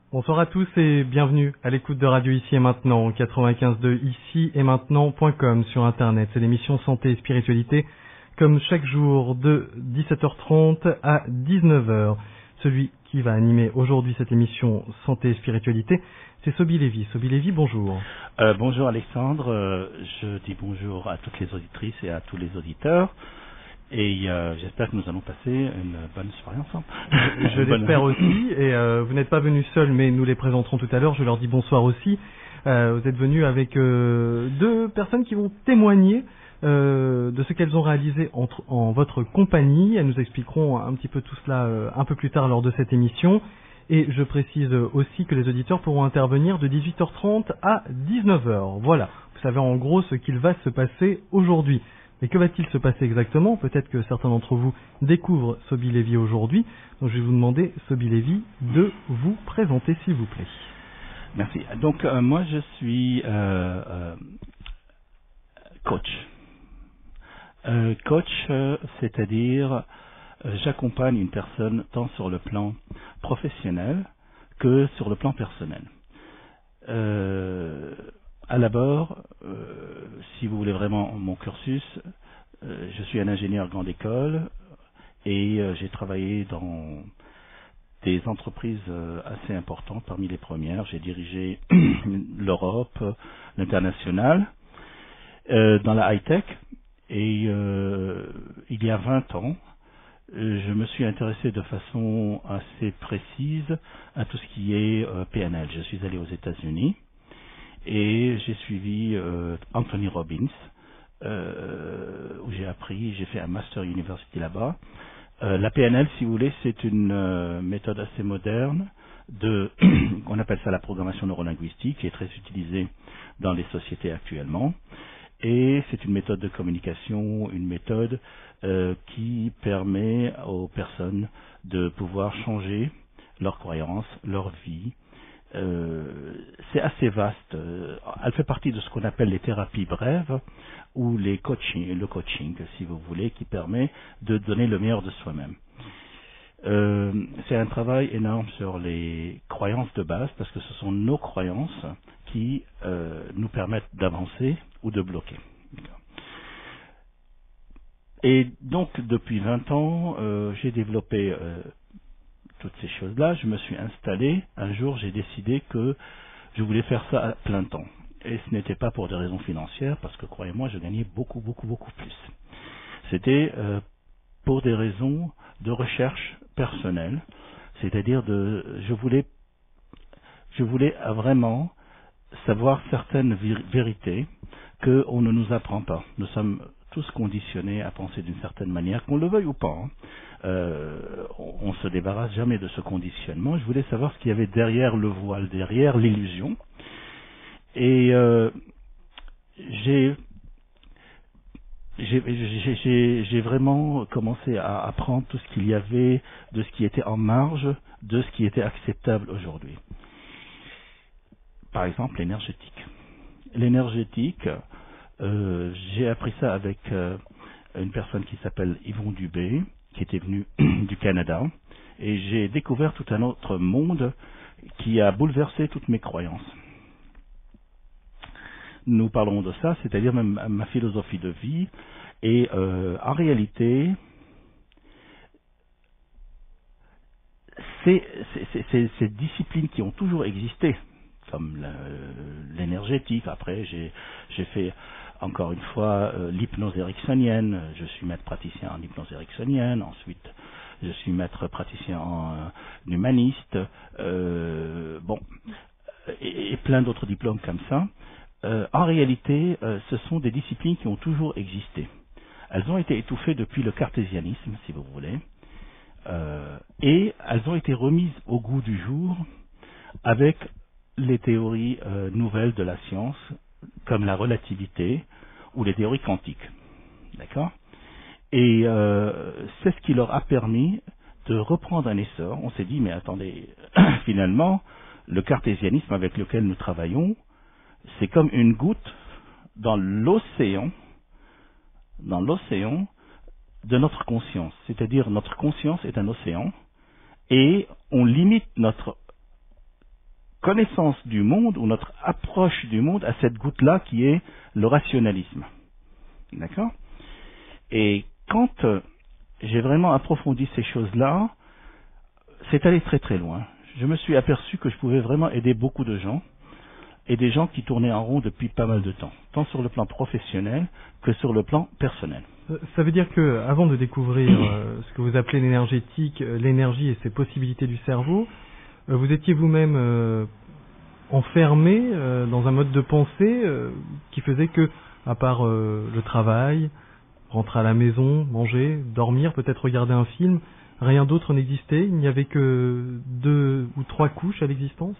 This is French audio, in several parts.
Bonsoir à tous et bienvenue à l'écoute de Radio Ici et Maintenant, 95.2 ici et maintenant.com sur Internet. C'est l'émission Santé et Spiritualité, comme chaque jour de 17h30 à 19h. Celui qui va animer aujourd'hui cette émission Santé et Spiritualité, c'est Sobi Lévy. Sobi Lévy, bonjour. Bonjour Alexandre, je dis bonjour à toutes les auditrices et à tous les auditeurs. Et j'espère que nous allons passer une bonne soirée ensemble. Je l'espère aussi. Et vous n'êtes pas venus seuls, mais nous les présenterons tout à l'heure. Je leur dis bonsoir aussi. Vous êtes venus avec deux personnes qui vont témoigner de ce qu'elles ont réalisé en votre compagnie. Elles nous expliqueront un petit peu tout cela un peu plus tard lors de cette émission. Et je précise aussi que les auditeurs pourront intervenir de 18h30 à 19h. Voilà, vous savez en gros ce qu'il va se passer aujourd'hui. Et que va-t-il se passer exactement? Peut-être que certains d'entre vous découvrent Sobi Lévy aujourd'hui. Donc je vais vous demander, Sobi Lévy, de vous présenter s'il vous plaît. Merci. Donc moi je suis coach. Coach, c'est-à-dire j'accompagne une personne tant sur le plan professionnel que sur le plan personnel. À l'abord, si vous voulez vraiment mon cursus, je suis un ingénieur grande école et j'ai travaillé dans des entreprises assez importantes, parmi les premières. J'ai dirigé l'Europe, l'international, dans la high-tech. Et il y a 20 ans, je me suis intéressé de façon assez précise à tout ce qui est PNL. Je suis allé aux États-Unis. Et j'ai suivi Anthony Robbins, où j'ai fait un Master University là-bas. La PNL, si vous voulez, c'est une méthode assez moderne on appelle ça la programmation neurolinguistique, qui est très utilisée dans les sociétés actuellement. Et c'est une méthode de communication, une méthode qui permet aux personnes de pouvoir changer leurs croyances, leur vie. C'est assez vaste. Elle fait partie de ce qu'on appelle les thérapies brèves ou le coaching, si vous voulez, qui permet de donner le meilleur de soi-même. C'est un travail énorme sur les croyances de base, parce que ce sont nos croyances qui nous permettent d'avancer ou de bloquer. Et donc, depuis 20 ans, j'ai développé toutes ces choses-là. Je me suis installé. Un jour, j'ai décidé que je voulais faire ça à plein temps. Et ce n'était pas pour des raisons financières, parce que, croyez-moi, je gagnais beaucoup plus. C'était pour des raisons de recherche personnelle, c'est-à-dire je voulais vraiment savoir certaines vérités qu'on ne nous apprend pas. Nous sommes tous conditionnés à penser d'une certaine manière, qu'on le veuille ou pas. On se débarrasse jamais de ce conditionnement. Je voulais savoir ce qu'il y avait derrière le voile, derrière l'illusion. Et j'ai vraiment commencé à apprendre tout ce qu'il y avait de ce qui était en marge de ce qui était acceptable aujourd'hui. Par exemple, l'énergétique. L'énergétique, j'ai appris ça avec une personne qui s'appelle Yvon Dubé, qui était venu du Canada, et j'ai découvert tout un autre monde qui a bouleversé toutes mes croyances. Nous parlerons de ça, c'est-à-dire même ma philosophie de vie, et en réalité, ces disciplines qui ont toujours existé, comme l'énergétique. Après, j'ai fait encore une fois l'hypnose ericksonienne. Je suis maître praticien en hypnose ericksonienne. Ensuite, je suis maître praticien en humaniste. Et plein d'autres diplômes comme ça. En réalité, ce sont des disciplines qui ont toujours existé. Elles ont été étouffées depuis le cartésianisme, si vous voulez. Et elles ont été remises au goût du jour avec les théories nouvelles de la science, comme la relativité ou les théories quantiques. D'accord? Et c'est ce qui leur a permis de reprendre un essor. On s'est dit, mais attendez, finalement, le cartésianisme avec lequel nous travaillons, c'est comme une goutte dans l'océan de notre conscience. C'est-à-dire, notre conscience est un océan, et on limite notre connaissance du monde ou notre approche du monde à cette goutte-là qui est le rationalisme. D'accord ? Et quand j'ai vraiment approfondi ces choses-là, c'est allé très très loin. Je me suis aperçu que je pouvais vraiment aider beaucoup de gens, et des gens qui tournaient en rond depuis pas mal de temps, tant sur le plan professionnel que sur le plan personnel. Ça veut dire que, avant de découvrir ce que vous appelez l'énergétique, l'énergie et ses possibilités du cerveau, vous étiez vous-même enfermé dans un mode de pensée qui faisait que, à part le travail, rentrer à la maison, manger, dormir, peut-être regarder un film, rien d'autre n'existait. Il n'y avait que 2 ou 3 couches à l'existence.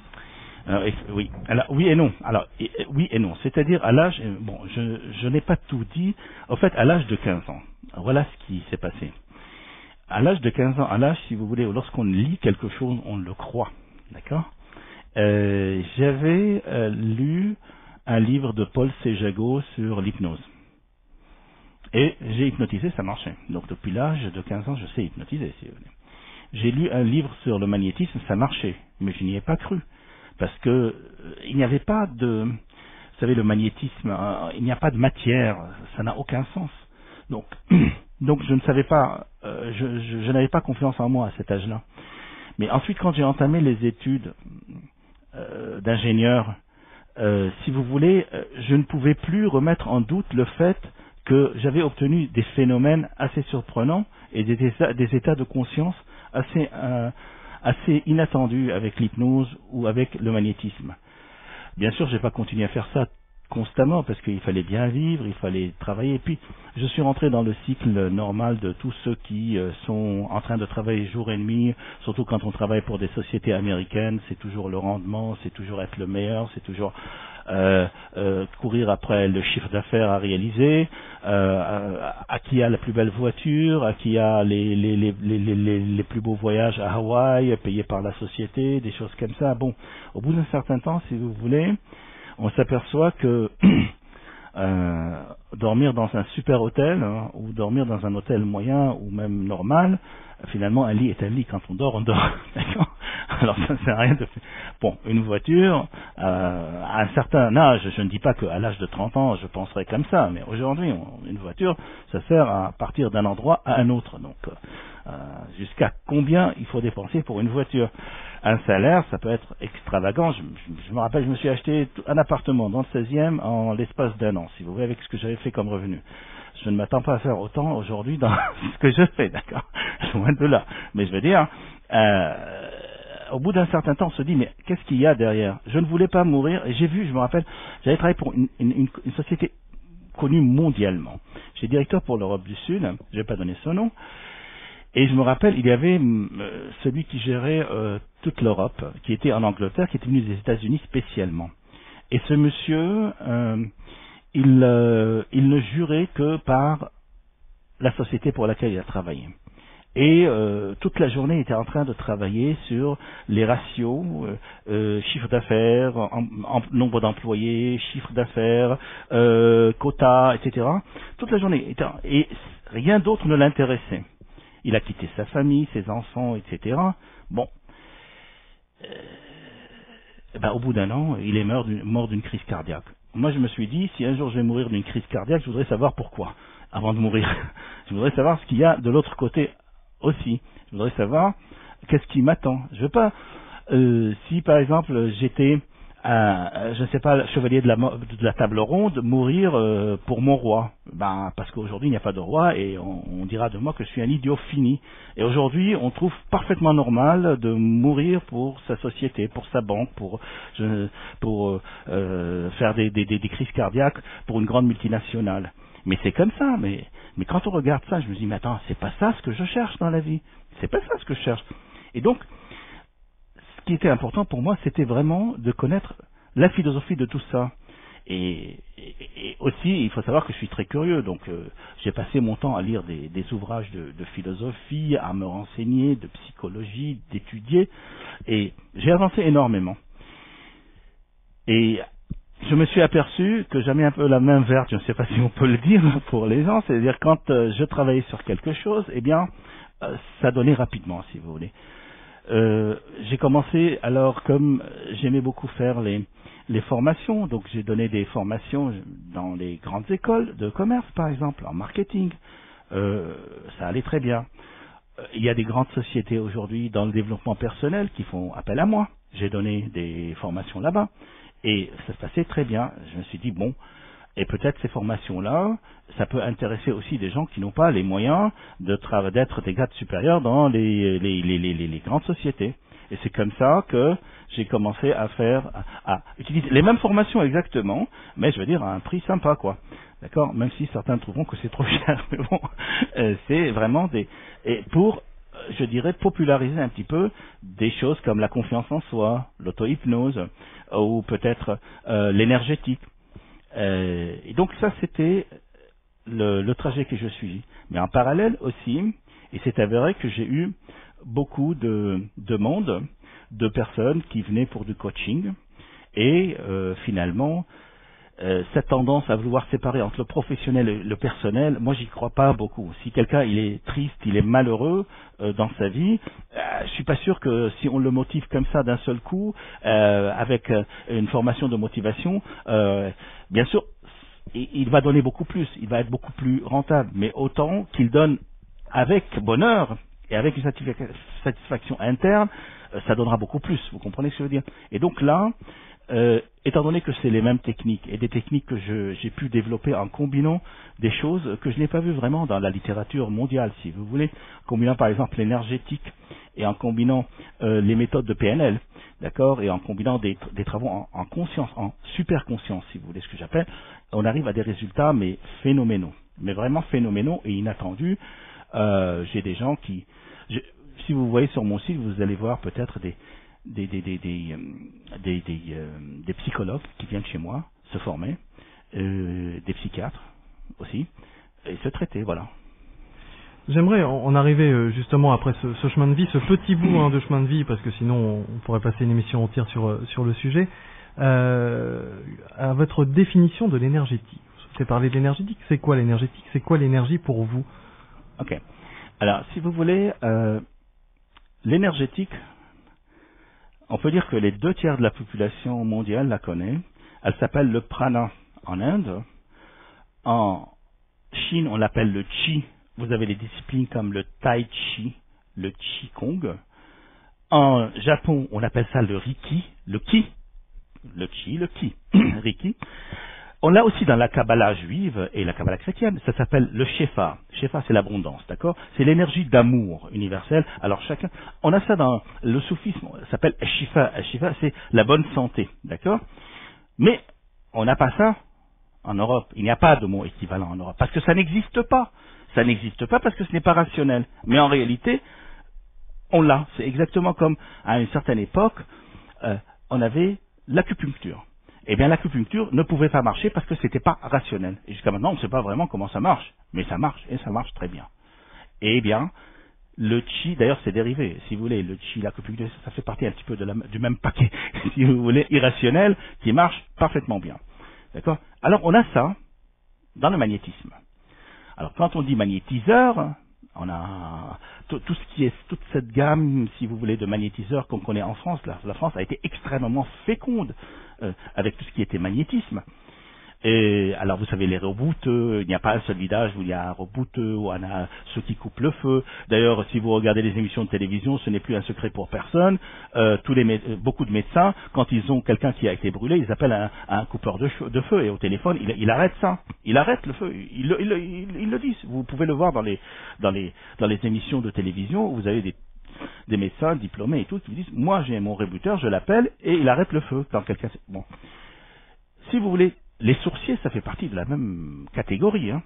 Oui. Alors, oui et non. Oui et non. C'est-à-dire, à l'âge, bon, je n'ai pas tout dit. En fait, à l'âge de 15 ans, voilà ce qui s'est passé. À l'âge de 15 ans, à l'âge, si vous voulez, lorsqu'on lit quelque chose, on le croit. D'accord ? J'avais lu un livre de Paul C. Jagot sur l'hypnose. Et j'ai hypnotisé, ça marchait. Donc, depuis l'âge de 15 ans, je sais hypnotiser, si vous voulez. J'ai lu un livre sur le magnétisme, ça marchait. Mais je n'y ai pas cru. Parce que il n'y avait pas de, vous savez, le magnétisme, il n'y a pas de matière, ça n'a aucun sens. Donc je ne savais pas, je n'avais pas confiance en moi à cet âge-là. Mais ensuite, quand j'ai entamé les études d'ingénieur, si vous voulez, je ne pouvais plus remettre en doute le fait que j'avais obtenu des phénomènes assez surprenants et des états de conscience assez inattendus avec l'hypnose ou avec le magnétisme. Bien sûr, je n'ai pas continué à faire ça constamment parce qu'il fallait bien vivre, il fallait travailler. Et puis, je suis rentré dans le cycle normal de tous ceux qui sont en train de travailler jour et nuit, surtout quand on travaille pour des sociétés américaines, c'est toujours le rendement, c'est toujours être le meilleur, c'est toujours courir après le chiffre d'affaires à réaliser, à qui a la plus belle voiture, à qui a les plus beaux voyages à Hawaï, payés par la société, des choses comme ça. Bon, au bout d'un certain temps, si vous voulez, on s'aperçoit que dormir dans un super hôtel ou dormir dans un hôtel moyen ou même normal, finalement un lit est un lit. Quand on dort, on dort. D'accord ? Alors ça ne sert à rien de faire. Bon, une voiture, à un certain âge, je ne dis pas qu'à l'âge de 30 ans, je penserais comme ça, mais aujourd'hui, une voiture, ça sert à partir d'un endroit à un autre. Donc, jusqu'à combien il faut dépenser pour une voiture ? Un salaire, ça peut être extravagant. Je me rappelle, je me suis acheté un appartement dans le 16e en l'espace d'1 an, si vous voulez, avec ce que j'avais fait comme revenu. Je ne m'attends pas à faire autant aujourd'hui dans ce que je fais, d'accord ? Loin de là. Mais je veux dire, au bout d'un certain temps, on se dit, mais qu'est-ce qu'il y a derrière ? Je ne voulais pas mourir, et j'ai vu, je me rappelle, j'avais travaillé pour une société connue mondialement. J'étais directeur pour l'Europe du Sud, je ne vais pas donner son nom, et je me rappelle, il y avait celui qui gérait toute l'Europe, qui était en Angleterre, qui était venu des États-Unis spécialement. Et ce monsieur, il ne jurait que par la société pour laquelle il a travaillé. Et toute la journée, il était en train de travailler sur les ratios, chiffre d'affaires, nombre d'employés, chiffre d'affaires, quota, etc. Toute la journée. Et rien d'autre ne l'intéressait. Il a quitté sa famille, ses enfants, etc. Bon. Au bout d'1 an, il est mort d'une crise cardiaque. Moi, je me suis dit, si un jour je vais mourir d'une crise cardiaque, je voudrais savoir pourquoi, avant de mourir. Je voudrais savoir ce qu'il y a de l'autre côté aussi. Je voudrais savoir qu'est-ce qui m'attend. Je veux pas, si par exemple j'étais, je ne sais pas, chevalier de la table ronde, mourir pour mon roi. Parce qu'aujourd'hui il n'y a pas de roi et on dira de moi que je suis un idiot fini. Et aujourd'hui on trouve parfaitement normal de mourir pour sa société, pour sa banque, pour faire des crises cardiaques pour une grande multinationale. Mais c'est comme ça, mais quand on regarde ça, je me dis, mais attends, c'est pas ça ce que je cherche dans la vie. C'est pas ça ce que je cherche. Et donc, ce qui était important pour moi, c'était vraiment de connaître la philosophie de tout ça. Et aussi, il faut savoir que je suis très curieux, donc j'ai passé mon temps à lire des ouvrages de philosophie, à me renseigner, de psychologie, d'étudier, et j'ai avancé énormément. Et je me suis aperçu que j'avais un peu la main verte, je ne sais pas si on peut le dire pour les gens, c'est-à-dire quand je travaillais sur quelque chose, eh bien, ça donnait rapidement, si vous voulez. J'ai commencé, alors comme j'aimais beaucoup faire les formations, donc j'ai donné des formations dans les grandes écoles de commerce, par exemple, en marketing. Ça allait très bien. Il y a des grandes sociétés aujourd'hui dans le développement personnel qui font appel à moi. J'ai donné des formations là-bas et ça se passait très bien. Je me suis dit, bon, et peut-être ces formations-là, ça peut intéresser aussi des gens qui n'ont pas les moyens d'être des grades supérieurs dans les grandes sociétés. Et c'est comme ça que j'ai commencé à utiliser les mêmes formations exactement, mais je veux dire à un prix sympa, quoi. D'accord? Même si certains trouveront que c'est trop cher, mais bon, c'est vraiment pour, je dirais, populariser un petit peu des choses comme la confiance en soi, l'auto-hypnose, ou peut-être l'énergétique. Et donc ça, c'était le trajet que je suis. Mais en parallèle aussi, et c'est avéré que j'ai eu beaucoup de demandes de personnes qui venaient pour du coaching et finalement cette tendance à vouloir séparer entre le professionnel et le personnel, moi j'y crois pas beaucoup. Si quelqu'un il est triste, il est malheureux dans sa vie, je suis pas sûr que si on le motive comme ça d'un seul coup avec une formation de motivation, bien sûr il va donner beaucoup plus, il va être beaucoup plus rentable, mais autant qu'il donne avec bonheur et avec une satisfaction interne, ça donnera beaucoup plus, vous comprenez ce que je veux dire. Et donc là, étant donné que c'est les mêmes techniques, et des techniques que j'ai pu développer en combinant des choses que je n'ai pas vues vraiment dans la littérature mondiale, si vous voulez, en combinant par exemple l'énergétique, et en combinant les méthodes de PNL, d'accord, et en combinant des travaux en conscience, en super conscience, si vous voulez ce que j'appelle, on arrive à des résultats, mais phénoménaux, mais vraiment phénoménaux et inattendus. J'ai des gens si vous voyez sur mon site, vous allez voir peut-être des psychologues qui viennent chez moi se former, des psychiatres aussi, et se traiter, voilà. J'aimerais en arriver justement après ce chemin de vie, ce petit bout de chemin de vie, parce que sinon on pourrait passer une émission entière sur le sujet, à votre définition de l'énergétique. Vous avez parlé de l'énergétique, c'est quoi l'énergétique? C'est quoi l'énergie pour vous? Ok. Alors, si vous voulez, l'énergétique, on peut dire que les 2/3 de la population mondiale la connaît. Elle s'appelle le prana en Inde. En Chine, on l'appelle le chi. Vous avez des disciplines comme le tai chi, le qigong. En Japon, on appelle ça le riki, le ki, le chi, le ki, riki. On l'a aussi dans la Kabbalah juive et la Kabbalah chrétienne, ça s'appelle le Shefa. Shefa, c'est l'abondance, d'accord? C'est l'énergie d'amour universelle. Alors chacun, on a ça dans le soufisme, ça s'appelle Shifa. Shifa, c'est la bonne santé, d'accord? Mais on n'a pas ça en Europe. Il n'y a pas de mot équivalent en Europe, parce que ça n'existe pas. Ça n'existe pas parce que ce n'est pas rationnel. Mais en réalité, on l'a. C'est exactement comme à une certaine époque, on avait l'acupuncture. Eh bien, l'acupuncture ne pouvait pas marcher parce que c'était pas rationnel. Et jusqu'à maintenant, on ne sait pas vraiment comment ça marche. Mais ça marche, et ça marche très bien. Eh bien, le chi, d'ailleurs, c'est dérivé. Si vous voulez, le chi, l'acupuncture, ça fait partie un petit peu du même paquet, si vous voulez, irrationnel, qui marche parfaitement bien. D'accord? Alors, on a ça dans le magnétisme. Alors, quand on dit magnétiseur, on a tout ce qui est toute cette gamme, si vous voulez, de magnétiseurs qu'on connaît en France. La France a été extrêmement féconde avec tout ce qui était magnétisme. Et alors vous savez, les rebouteux, il n'y a pas un seul village où il y a un rebouteux, où on a ceux qui coupent le feu. D'ailleurs, si vous regardez les émissions de télévision, ce n'est plus un secret pour personne. Beaucoup de médecins, quand ils ont quelqu'un qui a été brûlé, ils appellent un coupeur de feu, et au téléphone, il arrête ça. Il arrête le feu. Ils le disent. Vous pouvez le voir dans les émissions de télévision où vous avez des médecins diplômés et tout qui vous disent, moi j'ai mon rebuteur, je l'appelle et il arrête le feu quand quelqu'un... Bon. Si vous voulez, les sourciers, ça fait partie de la même catégorie. Hein.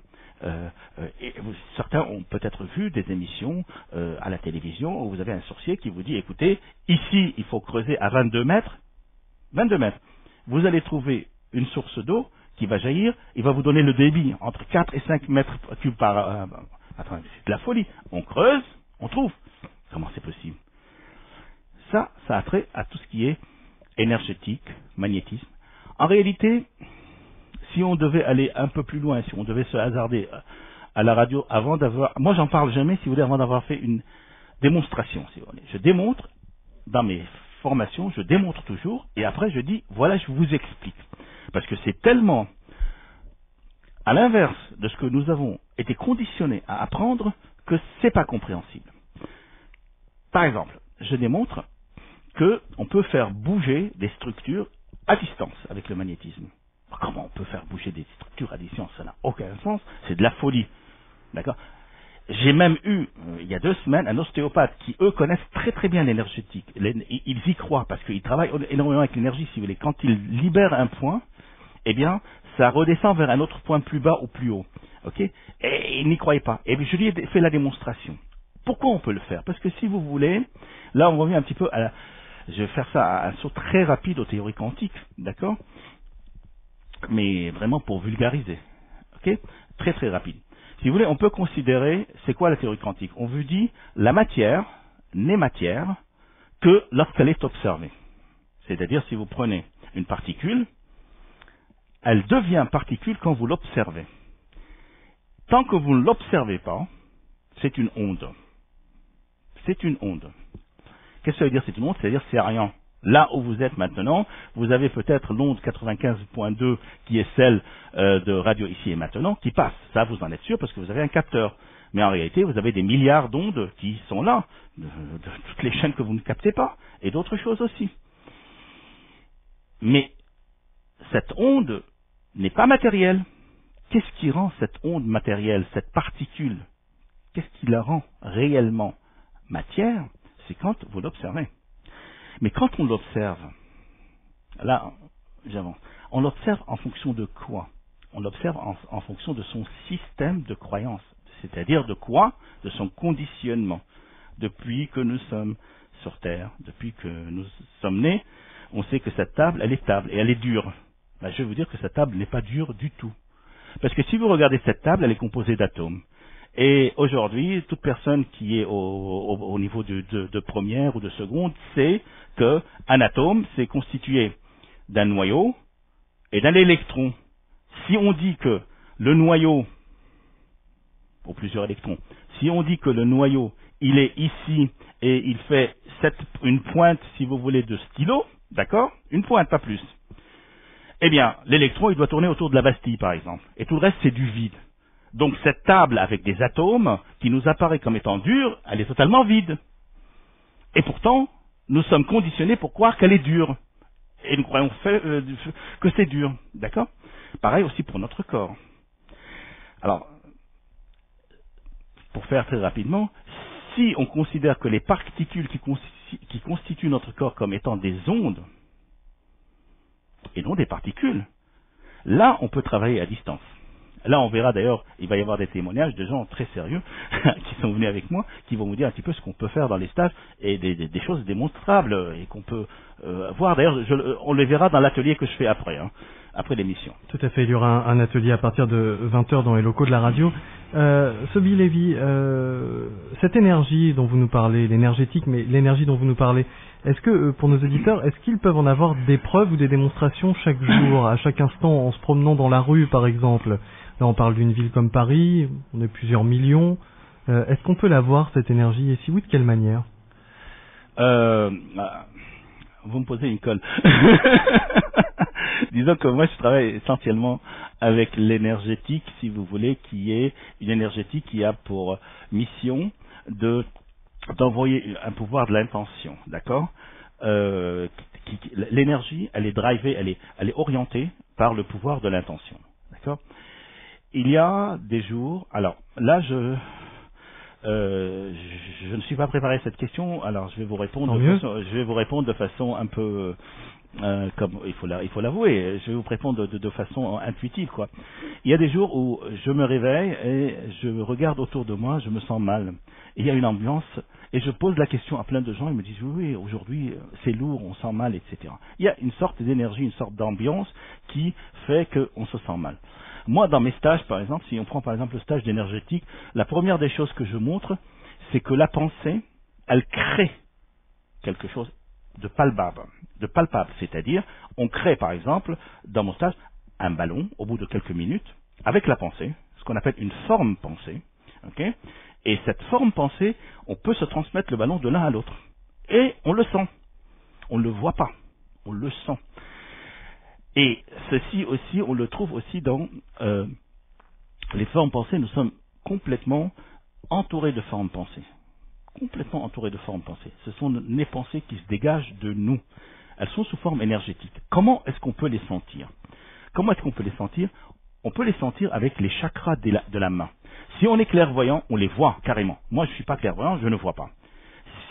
Certains ont peut-être vu des émissions à la télévision où vous avez un sorcier qui vous dit, écoutez, ici il faut creuser à 22 mètres. 22 mètres. Vous allez trouver une source d'eau qui va jaillir, il va vous donner le débit entre 4 et 5 mètres cubes par... attendez, c'est de la folie. On creuse, on trouve. Comment c'est possible? Ça a trait à tout ce qui est énergétique, magnétisme. En réalité, si on devait aller un peu plus loin, si on devait se hasarder à la radio avant d'avoir... Moi, j'en parle jamais, si vous voulez, avant d'avoir fait une démonstration, si vous voulez. Je démontre dans mes formations, je démontre toujours, et après je dis, voilà, je vous explique. Parce que c'est tellement à l'inverse de ce que nous avons été conditionnés à apprendre que c'est pas compréhensible. Par exemple, je démontre qu'on peut faire bouger des structures à distance avec le magnétisme. Comment on peut faire bouger des structures à distance? Ça n'a aucun sens, c'est de la folie. D'accord? J'ai même eu, il y a 2 semaines, un ostéopathe qui, eux, connaissent très très bien l'énergétique. Ils y croient parce qu'ils travaillent énormément avec l'énergie, si vous voulez. Quand ils libèrent un point, eh bien, ça redescend vers un autre point plus bas ou plus haut. Ok? Et ils n'y croyaient pas. Et je lui ai fait la démonstration. Pourquoi on peut le faire? Parce que si vous voulez, là on revient un petit peu à la... Je vais faire ça à un saut très rapide aux théories quantiques, d'accord? Mais vraiment pour vulgariser. Ok? Très très rapide. Si vous voulez, on peut considérer, c'est quoi la théorie quantique? On vous dit, la matière n'est matière que lorsqu'elle est observée. C'est-à-dire, si vous prenez une particule, elle devient particule quand vous l'observez. Tant que vous ne l'observez pas, c'est une onde. C'est une onde. Qu'est-ce que ça veut dire c'est une onde? C'est-à-dire c'est rien. Là où vous êtes maintenant, vous avez peut-être l'onde 95.2 qui est celle de Radio Ici et Maintenant qui passe. Ça, vous en êtes sûr parce que vous avez un capteur. Mais en réalité, vous avez des milliards d'ondes qui sont là, de toutes les chaînes que vous ne captez pas, et d'autres choses aussi. Mais cette onde n'est pas matérielle. Qu'est-ce qui rend cette onde matérielle, cette particule? Qu'est-ce qui la rend réellement matière? C'est quand vous l'observez. Mais quand on l'observe, là, j'avance, on l'observe en fonction de quoi? On l'observe en fonction de son système de croyance. C'est-à-dire de quoi? De son conditionnement. Depuis que nous sommes sur Terre, depuis que nous sommes nés, on sait que cette table, elle est table et elle est dure. Ben, je vais vous dire que cette table n'est pas dure du tout. Parce que si vous regardez cette table, elle est composée d'atomes. Et aujourd'hui, toute personne qui est au niveau de première ou de seconde sait qu'un atome, c'est constitué d'un noyau et d'un électron. Si on dit que le noyau, ou plusieurs électrons, si on dit que le noyau, il est ici et il fait une pointe, si vous voulez, de stylo, d'accord? Une pointe, pas plus. Eh bien, l'électron, il doit tourner autour de la Bastille, par exemple. Et tout le reste, c'est du vide. Donc cette table avec des atomes, qui nous apparaît comme étant dure, elle est totalement vide. Et pourtant, nous sommes conditionnés pour croire qu'elle est dure. Et nous croyons que c'est dur. D'accord? Pareil aussi pour notre corps. Alors, pour faire très rapidement, si on considère que les particules qui constituent notre corps comme étant des ondes, et non des particules, là on peut travailler à distance. Là, on verra d'ailleurs, il va y avoir des témoignages de gens très sérieux qui sont venus avec moi, qui vont vous dire un petit peu ce qu'on peut faire dans les stages et des choses démonstrables et qu'on peut voir. D'ailleurs, on les verra dans l'atelier que je fais après l'émission. Tout à fait, il y aura un atelier à partir de 20h dans les locaux de la radio. Sobi Lévy, cette énergie dont vous nous parlez, l'énergétique, mais l'énergie dont vous nous parlez, est-ce que, pour nos auditeurs, est-ce qu'ils peuvent en avoir des preuves ou des démonstrations chaque jour, à chaque instant, en se promenant dans la rue, par exemple? Là, on parle d'une ville comme Paris, on est plusieurs millions. Est-ce qu'on peut la voir, cette énergie? Et si oui, de quelle manière? Vous me posez une colle. Disons que moi, je travaille essentiellement avec l'énergétique, si vous voulez, qui est une énergétique qui a pour mission d'envoyer un pouvoir de l'intention, d'accord? L'énergie, elle est drivée, elle est orientée par le pouvoir de l'intention, d'accord? Il y a des jours, alors là je ne suis pas préparé à cette question, alors je vais vous répondre de façon un peu comme il faut l'avouer, je vais vous répondre de façon intuitive, quoi. Il y a des jours où je me réveille et je regarde autour de moi, je me sens mal. Et il y a une ambiance et je pose la question à plein de gens, ils me disent oui, aujourd'hui c'est lourd, on sent mal, etc. Il y a une sorte d'énergie, une sorte d'ambiance qui fait qu'on se sent mal. Moi, dans mes stages, par exemple, si on prend par exemple le stage d'énergétique, la première des choses que je montre, c'est que la pensée, elle crée quelque chose de palpable. C'est-à-dire, on crée par exemple, dans mon stage, un ballon au bout de quelques minutes, avec la pensée, ce qu'on appelle une forme pensée, okay? Et cette forme pensée, on peut se transmettre le ballon de l'un à l'autre. Et on le sent. On ne le voit pas. On le sent. Et ceci aussi, on le trouve aussi dans les formes pensées. Nous sommes complètement entourés de formes pensées. Complètement entourés de formes pensées. Ce sont les pensées qui se dégagent de nous. Elles sont sous forme énergétique. Comment est-ce qu'on peut les sentir? Comment est-ce qu'on peut les sentir? On peut les sentir avec les chakras de la main. Si on est clairvoyant, on les voit carrément. Moi, je ne suis pas clairvoyant, je ne vois pas.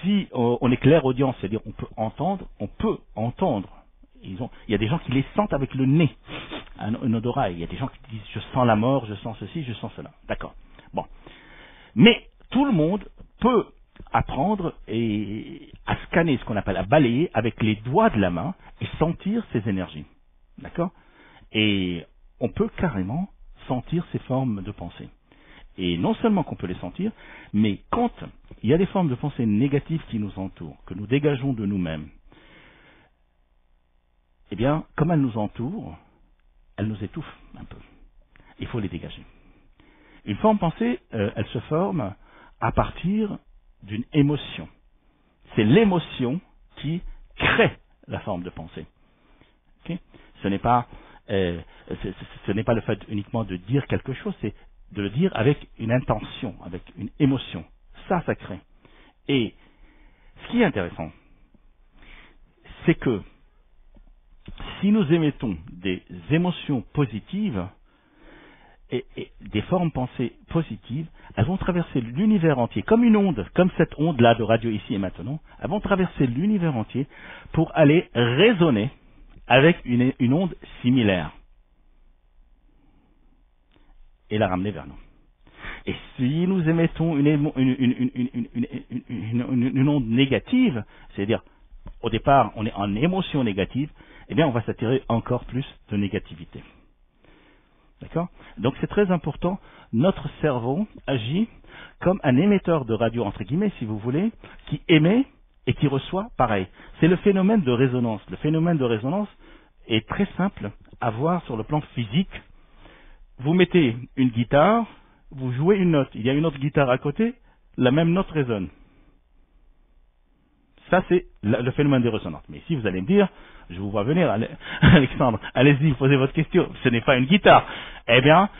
Si on est clairaudient, c'est-à-dire on peut entendre. Il y a des gens qui les sentent avec le nez, un odorat. Il y a des gens qui disent je sens la mort, je sens ceci, je sens cela. D'accord. Bon. Mais tout le monde peut apprendre à scanner, ce qu'on appelle à balayer avec les doigts de la main et sentir ces énergies. D'accord? Et on peut carrément sentir ces formes de pensée. Et non seulement qu'on peut les sentir, mais quand il y a des formes de pensée négatives qui nous entourent, que nous dégageons de nous-mêmes, eh bien, comme elles nous entourent, elles nous étouffent un peu. Il faut les dégager. Une forme pensée, elle se forme à partir d'une émotion. C'est l'émotion qui crée la forme de pensée. Okay? Ce n'est pas le fait uniquement de dire quelque chose, c'est de le dire avec une intention, avec une émotion. Ça crée. Et ce qui est intéressant, c'est que si nous émettons des émotions positives et des formes pensées positives, elles vont traverser l'univers entier, comme une onde, comme cette onde-là de radio ici et maintenant, elles vont traverser l'univers entier pour aller résonner avec une onde similaire et la ramener vers nous. Et si nous émettons une onde négative, c'est-à-dire au départ on est en émotion négative, eh bien on va s'attirer encore plus de négativité. D'accord? Donc c'est très important, notre cerveau agit comme un émetteur de radio, entre guillemets, si vous voulez, qui émet et qui reçoit pareil. C'est le phénomène de résonance. Le phénomène de résonance est très simple à voir sur le plan physique. Vous mettez une guitare, vous jouez une note, il y a une autre guitare à côté, la même note résonne. Ça, c'est le phénomène de résonance. Mais ici, vous allez me dire, je vous vois venir, Alexandre, allez-y, posez votre question, ce n'est pas une guitare. Eh bien,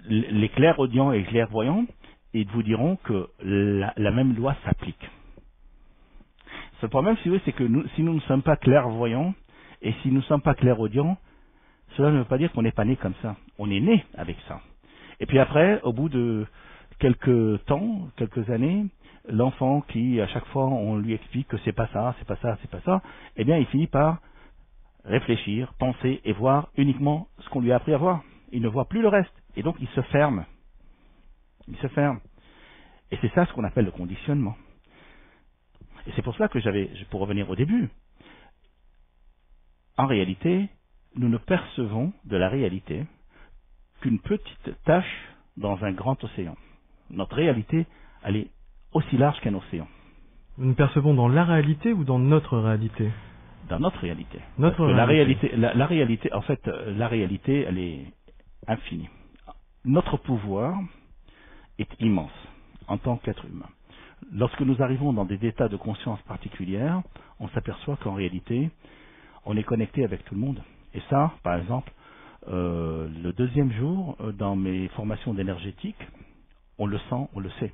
les clairaudients et les clairvoyants, ils vous diront que la même loi s'applique. Le problème, si vous voulez, c'est que si nous ne sommes pas clairvoyants, et si nous ne sommes pas clairaudients, cela ne veut pas dire qu'on n'est pas né comme ça. On est né avec ça. Et puis après, au bout de quelques temps, quelques années, l'enfant qui, à chaque fois, on lui explique que c'est pas ça, c'est pas ça, c'est pas ça, eh bien, il finit par réfléchir, penser et voir uniquement ce qu'on lui a appris à voir. Il ne voit plus le reste. Et donc, il se ferme. Il se ferme. Et c'est ça ce qu'on appelle le conditionnement. Et c'est pour cela que pour revenir au début, en réalité, nous ne percevons de la réalité qu'une petite tache dans un grand océan. Notre réalité, elle est aussi large qu'un océan. Nous percevons dans la réalité ou dans notre réalité? Dans notre réalité. Notre réalité. La réalité, en fait, la réalité, elle est infinie. Notre pouvoir est immense en tant qu'être humain. Lorsque nous arrivons dans des états de conscience particuliers, on s'aperçoit qu'en réalité, on est connecté avec tout le monde. Et ça, par exemple, le deuxième jour, dans mes formations d'énergétique, on le sent, on le sait.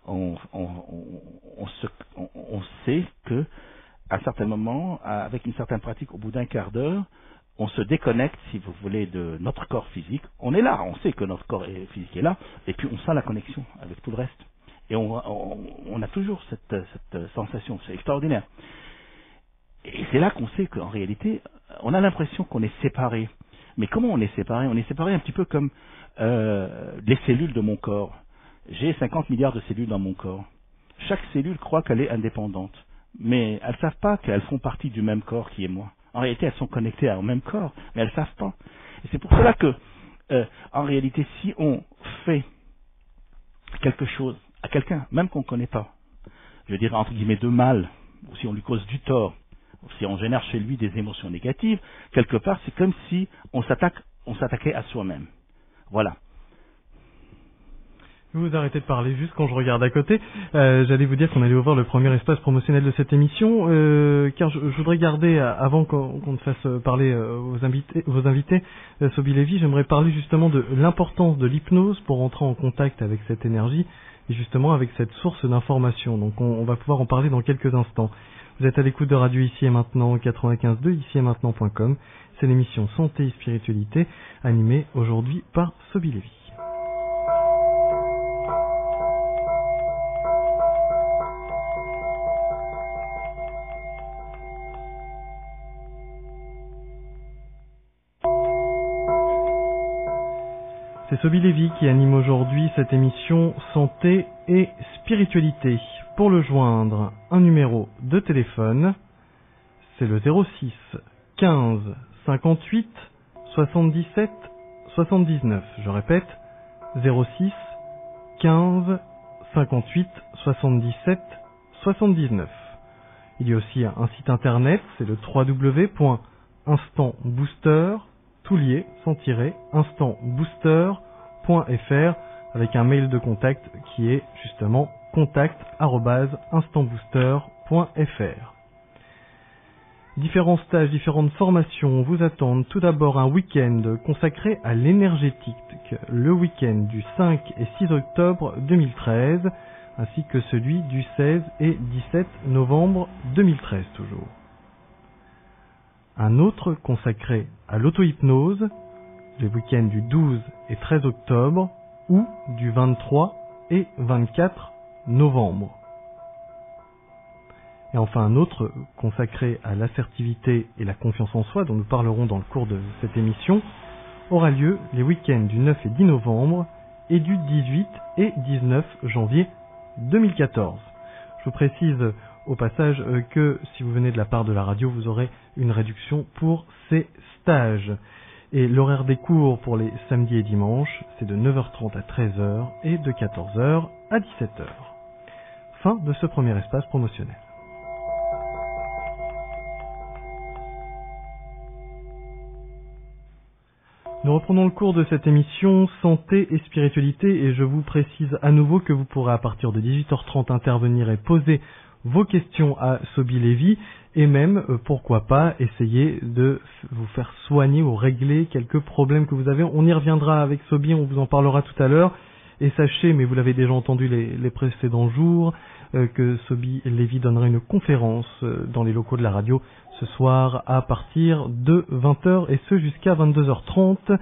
On sait que, à un certain moment, avec une certaine pratique, au bout d'un quart d'heure, on se déconnecte, si vous voulez, de notre corps physique. On est là, on sait que notre corps physique est là, et puis on sent la connexion avec tout le reste. Et on a toujours cette sensation, c'est extraordinaire. Et c'est là qu'on sait qu'en réalité, on a l'impression qu'on est séparés. Mais comment on est séparés? On est séparés un petit peu comme les cellules de mon corps. J'ai 50 milliards de cellules dans mon corps. Chaque cellule croit qu'elle est indépendante. Mais elles ne savent pas qu'elles font partie du même corps qui est moi. En réalité, elles sont connectées au même corps, mais elles ne savent pas. Et c'est pour cela que, en réalité, si on fait quelque chose à quelqu'un, même qu'on ne connaît pas, je veux dire entre guillemets de mal, ou si on lui cause du tort, ou si on génère chez lui des émotions négatives, quelque part, c'est comme si on s'attaquait à soi-même. Voilà. Vous arrêtez de parler juste quand je regarde à côté. J'allais vous dire qu'on allait ouvrir le premier espace promotionnel de cette émission, car je voudrais garder, avant qu'on ne fasse parler vos invités, Sobi Lévy, j'aimerais parler justement de l'importance de l'hypnose pour entrer en contact avec cette énergie et justement avec cette source d'information. Donc on va pouvoir en parler dans quelques instants. Vous êtes à l'écoute de Radio Ici et Maintenant 95.2, ici et maintenant.com. C'est l'émission Santé et Spiritualité, animée aujourd'hui par Sobi Lévy. C'est Sobi Lévy qui anime aujourd'hui cette émission Santé et Spiritualité. Pour le joindre, un numéro de téléphone, c'est le 06 15 58 77 79. Je répète, 06 15 58 77 79. Il y a aussi un site internet, c'est le www.instantbooster, tout lié, sans tirer, instantbooster.fr, avec un mail de contact qui est justement contact@instantbooster.fr. Différents stages, différentes formations vous attendent. Tout d'abord un week-end consacré à l'énergétique, le week-end du 5 et 6 octobre 2013, ainsi que celui du 16 et 17 novembre 2013 toujours. Un autre consacré à l'auto-hypnose, le week-end du 12 et 13 octobre, ou du 23 et 24 novembre. Et enfin un autre consacré à l'assertivité et la confiance en soi, dont nous parlerons dans le cours de cette émission, aura lieu les week-ends du 9 et 10 novembre et du 18 et 19 janvier 2014. Je vous précise au passage que si vous venez de la part de la radio, vous aurez une réduction pour ces stages. Et l'horaire des cours pour les samedis et dimanches, c'est de 9h30 à 13h et de 14h à 17h. Fin de ce premier espace promotionnel. Nous reprenons le cours de cette émission Santé et Spiritualité et je vous précise à nouveau que vous pourrez à partir de 18h30 intervenir et poser vos questions à Sobi Lévy et même, pourquoi pas, essayer de vous faire soigner ou régler quelques problèmes que vous avez. On y reviendra avec Sobi, on vous en parlera tout à l'heure. Et sachez, mais vous l'avez déjà entendu les précédents jours, que Sobi Lévy donnera une conférence dans les locaux de la radio ce soir à partir de 20h et ce jusqu'à 22h30.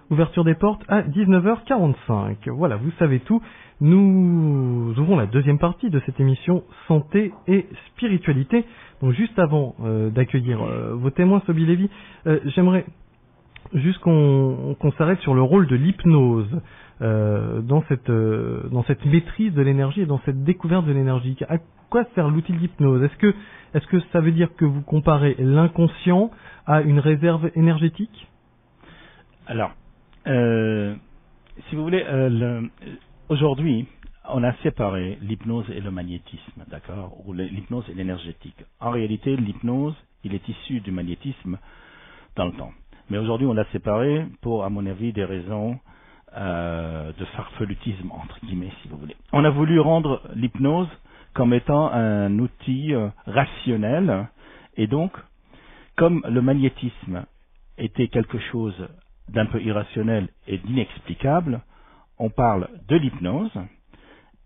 Ouverture des portes à 19h45. Voilà, vous savez tout. Nous ouvrons la deuxième partie de cette émission Santé et Spiritualité. Donc juste avant d'accueillir vos témoins, Sobi Lévy, j'aimerais juste qu'on s'arrête sur le rôle de l'hypnose dans cette maîtrise de l'énergie et dans cette découverte de l'énergie. À quoi sert l'outil d'hypnose ? Est-ce que ça veut dire que vous comparez l'inconscient à une réserve énergétique ? Alors, si vous voulez, aujourd'hui, on a séparé l'hypnose et le magnétisme, d'accord, ou l'hypnose et l'énergétique. En réalité, l'hypnose, il est issu du magnétisme dans le temps. Mais aujourd'hui, on l'a séparé pour, à mon avis, des raisons de farfelutisme, entre guillemets, si vous voulez. On a voulu rendre l'hypnose comme étant un outil rationnel, et donc, comme le magnétisme était quelque chose d'un peu irrationnel et d'inexplicable, on parle de l'hypnose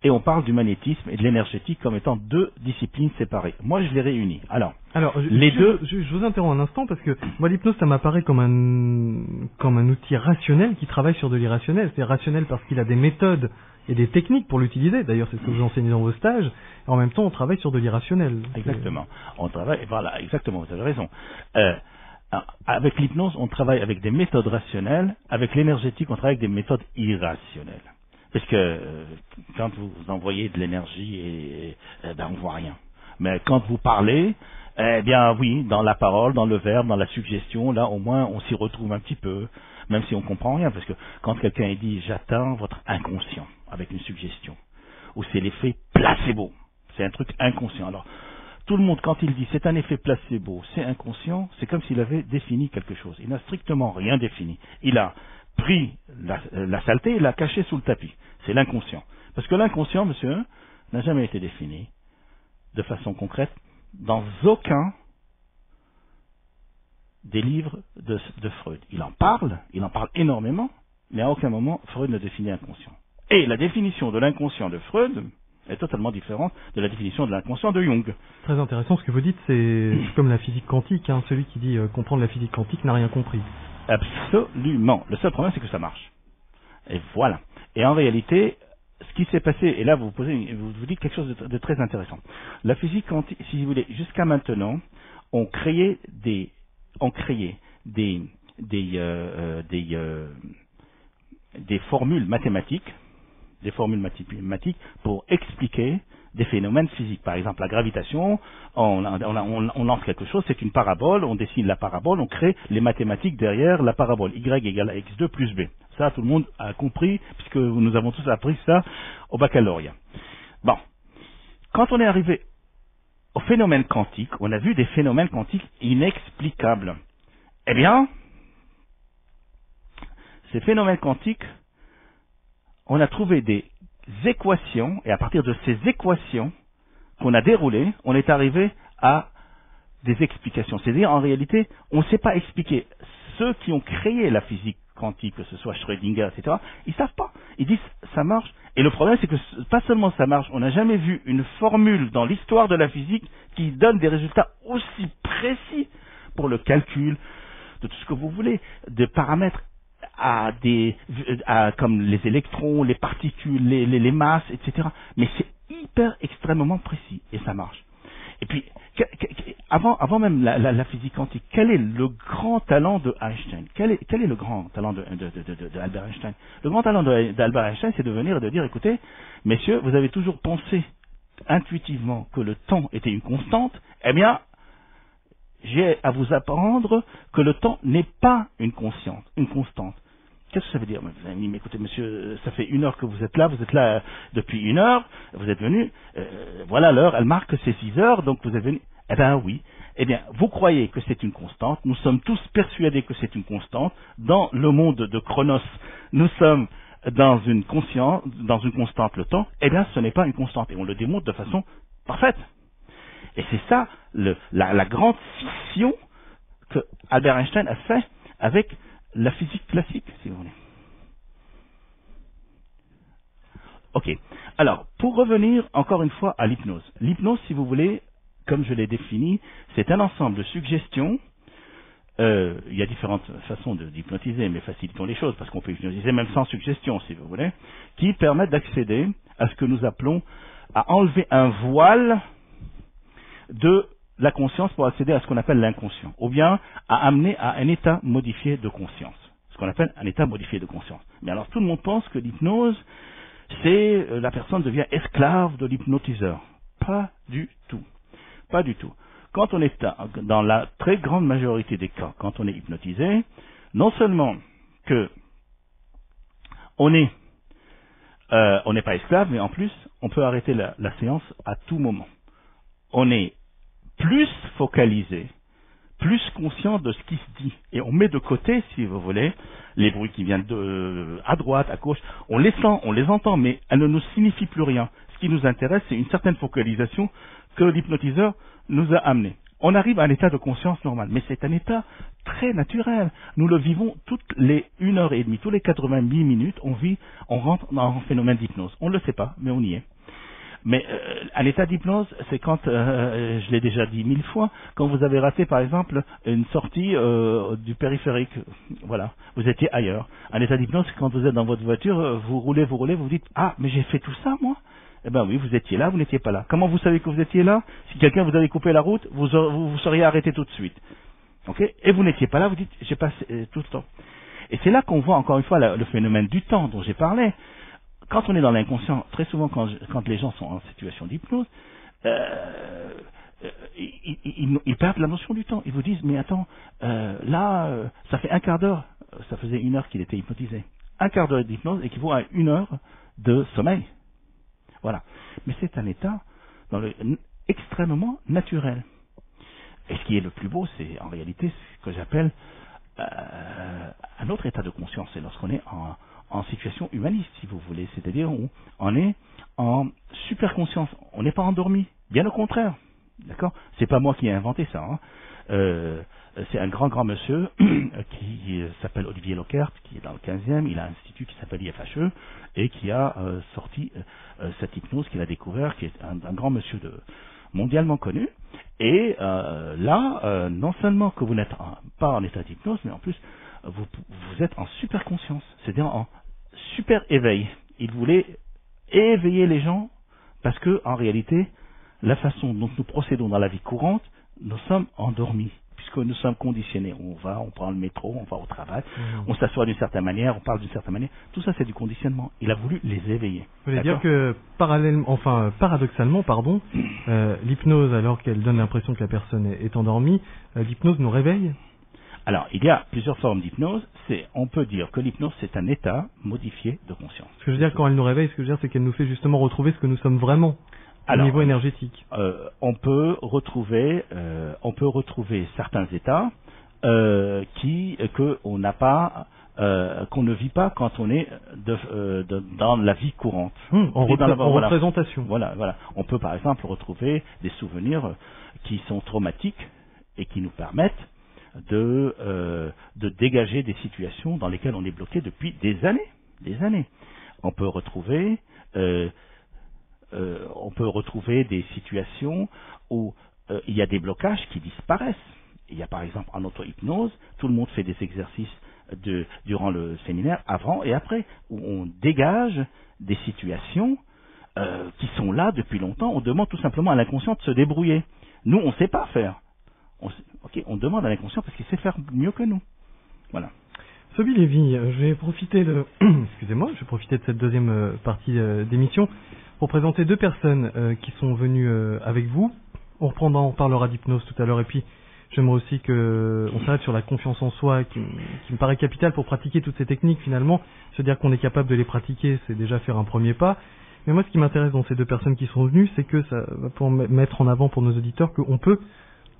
et on parle du magnétisme et de l'énergétique comme étant deux disciplines séparées. Moi, je les réunis. Alors je vous interromps un instant parce que moi, l'hypnose, ça m'apparaît comme un outil rationnel qui travaille sur de l'irrationnel. C'est rationnel parce qu'il a des méthodes et des techniques pour l'utiliser. D'ailleurs, c'est ce que vous enseignez dans vos stages. Et en même temps, on travaille sur de l'irrationnel. Exactement. On travaille, voilà, exactement, vous avez raison. Avec l'hypnose, on travaille avec des méthodes rationnelles. Avec l'énergétique, on travaille avec des méthodes irrationnelles. Parce que quand vous envoyez de l'énergie, on voit rien. Mais quand vous parlez, eh bien oui, dans la parole, dans le verbe, dans la suggestion, là au moins on s'y retrouve un petit peu, même si on comprend rien. Parce que quand quelqu'un dit « j'atteins votre inconscient » avec une suggestion, ou c'est l'effet placebo, c'est un truc inconscient. Alors, tout le monde, quand il dit c'est un effet placebo, c'est inconscient, c'est comme s'il avait défini quelque chose. Il n'a strictement rien défini. Il a pris la saleté et l'a cachée sous le tapis. C'est l'inconscient. Parce que l'inconscient, monsieur, n'a jamais été défini de façon concrète dans aucun des livres de Freud. Il en parle énormément, mais à aucun moment Freud ne définit l'inconscient. Et la définition de l'inconscient de Freud est totalement différente de la définition de l'inconscient de Jung. Très intéressant, ce que vous dites, c'est comme la physique quantique, hein. Celui qui dit comprendre la physique quantique n'a rien compris. Absolument. Le seul problème, c'est que ça marche. Et voilà. Et en réalité, ce qui s'est passé, et là vous dites quelque chose de très intéressant. La physique quantique, si vous voulez, jusqu'à maintenant, on créait des formules mathématiques, pour expliquer des phénomènes physiques. Par exemple, la gravitation, on lance quelque chose, c'est une parabole, on dessine la parabole, on crée les mathématiques derrière la parabole. Y égale à x2 plus b. Ça, tout le monde a compris, puisque nous avons tous appris ça au baccalauréat. Bon. Quand on est arrivé au phénomène quantique, on a vu des phénomènes quantiques inexplicables. Eh bien, ces phénomènes quantiques, on a trouvé des équations, et à partir de ces équations qu'on a déroulées, on est arrivé à des explications. C'est-à-dire, en réalité, on ne sait pas expliquer. Ceux qui ont créé la physique quantique, que ce soit Schrödinger, etc., ils ne savent pas. Ils disent, ça marche. Et le problème, c'est que pas seulement ça marche, on n'a jamais vu une formule dans l'histoire de la physique qui donne des résultats aussi précis pour le calcul de tout ce que vous voulez, de paramètres comme les électrons, les particules, les masses, etc. Mais c'est hyper extrêmement précis et ça marche. Et puis, avant même la physique quantique, quel est le grand talent de Einstein? Quel est le grand talent de Albert Einstein? Le grand talent d'Albert Einstein, c'est de venir et de dire, écoutez, messieurs, vous avez toujours pensé intuitivement que le temps était une constante, eh bien, j'ai à vous apprendre que le temps n'est pas une constante. Qu'est-ce que ça veut dire? Vous avez dit, mais écoutez, monsieur, ça fait 1 heure que vous êtes là depuis 1 heure, vous êtes venu, voilà l'heure, elle marque c'est 6 heures, donc vous êtes venu. Eh bien oui. Eh bien, vous croyez que c'est une constante, nous sommes tous persuadés que c'est une constante. Dans le monde de Chronos, nous sommes dans une constante, le temps. Eh bien, ce n'est pas une constante. Et on le démontre de façon parfaite. Et c'est ça, la grande scission que Albert Einstein a fait avec la physique classique, si vous voulez. Ok. Alors, pour revenir encore une fois à l'hypnose. L'hypnose, si vous voulez, comme je l'ai défini, c'est un ensemble de suggestions. Il y a différentes façons d'hypnotiser, mais facilitons les choses, parce qu'on peut hypnotiser même sans suggestion, si vous voulez, qui permettent d'accéder à ce que nous appelons à enlever un voile de la conscience pour accéder à ce qu'on appelle l'inconscient, ou bien à amener à un état modifié de conscience, ce qu'on appelle un état modifié de conscience. Mais alors tout le monde pense que l'hypnose, c'est la personne devient esclave de l'hypnotiseur. Pas du tout. Pas du tout. Quand on est dans la très grande majorité des cas, quand on est hypnotisé, non seulement que on n'est pas esclave, mais en plus, on peut arrêter la séance à tout moment. On est plus focalisé, plus conscient de ce qui se dit. Et on met de côté, si vous voulez, les bruits qui viennent à droite, à gauche. On les sent, on les entend, mais elles ne nous signifient plus rien. Ce qui nous intéresse, c'est une certaine focalisation que l'hypnotiseur nous a amené. On arrive à un état de conscience normal, mais c'est un état très naturel. Nous le vivons toutes les 1h30, tous les 90 minutes, on rentre dans un phénomène d'hypnose. On ne le sait pas, mais on y est. Mais un état d'hypnose, c'est quand, je l'ai déjà dit 1000 fois, quand vous avez raté par exemple une sortie du périphérique, voilà, vous étiez ailleurs. Un état d'hypnose, c'est quand vous êtes dans votre voiture, vous roulez, vous dites « Ah, mais j'ai fait tout ça moi ?» Eh bien oui, vous étiez là, vous n'étiez pas là. Comment vous savez que vous étiez là? Si quelqu'un vous avait coupé la route, vous seriez arrêté tout de suite. Ok? Et vous n'étiez pas là, vous dites « J'ai passé tout le temps ». Et c'est là qu'on voit encore une fois le phénomène du temps dont j'ai parlé. Quand on est dans l'inconscient, très souvent quand les gens sont en situation d'hypnose, ils perdent la notion du temps. Ils vous disent, mais attends, ça fait un quart d'heure, ça faisait 1 heure qu'il était hypnotisé. Un quart d'heure d'hypnose équivaut à 1 heure de sommeil. Voilà. Mais c'est un état extrêmement naturel. Et ce qui est le plus beau, c'est en réalité ce que j'appelle un autre état de conscience, c'est lorsqu'on est en situation humaniste, si vous voulez, c'est-à-dire on est en super conscience, on n'est pas endormi, bien au contraire, d'accord? C'est pas moi qui ai inventé ça, hein. C'est un grand monsieur qui s'appelle Olivier Lockert, qui est dans le 15e, il a un institut qui s'appelle IFHE et qui a sorti cette hypnose qu'il a découvert, qui est un grand monsieur mondialement connu. Et là, non seulement que vous n'êtes pas en état d'hypnose, mais en plus vous êtes en super conscience, c'est-à-dire en super éveil. Il voulait éveiller les gens parce que en réalité, la façon dont nous procédons dans la vie courante, nous sommes endormis, puisque nous sommes conditionnés. On prend le métro, on va au travail, on s'assoit d'une certaine manière, on parle d'une certaine manière. Tout ça, c'est du conditionnement. Il a voulu les éveiller. Vous voulez dire que paradoxalement, l'hypnose, alors qu'elle donne l'impression que la personne est endormie, l'hypnose nous réveille? Alors, il y a plusieurs formes d'hypnose. On peut dire que l'hypnose, c'est un état modifié de conscience. Ce que je veux dire, quand elle nous réveille, c'est qu'elle nous fait justement retrouver ce que nous sommes vraiment. Au niveau énergétique. On peut retrouver certains états qu'on ne vit pas quand on est dans la vie courante. En représentation. Voilà. On peut par exemple retrouver des souvenirs qui sont traumatiques et qui nous permettent de dégager des situations dans lesquelles on est bloqué depuis des années. On peut retrouver des situations où il y a des blocages qui disparaissent. Il y a par exemple en auto-hypnose, tout le monde fait des exercices durant le séminaire, avant et après, où on dégage des situations qui sont là depuis longtemps. On demande tout simplement à l'inconscient de se débrouiller. Nous, on ne sait pas faire. On demande à l'inconscient parce qu'il sait faire mieux que nous. Voilà. Sobi Lévy, je vais profiter de cette deuxième partie d'émission pour présenter deux personnes qui sont venues avec vous. On parlera d'hypnose tout à l'heure, et puis j'aimerais aussi qu'on s'arrête sur la confiance en soi qui me paraît capitale pour pratiquer toutes ces techniques. Finalement, se dire qu'on est capable de les pratiquer, c'est déjà faire un premier pas. Mais moi, ce qui m'intéresse dans ces deux personnes qui sont venues, c'est que ça va pour mettre en avant pour nos auditeurs qu'on peut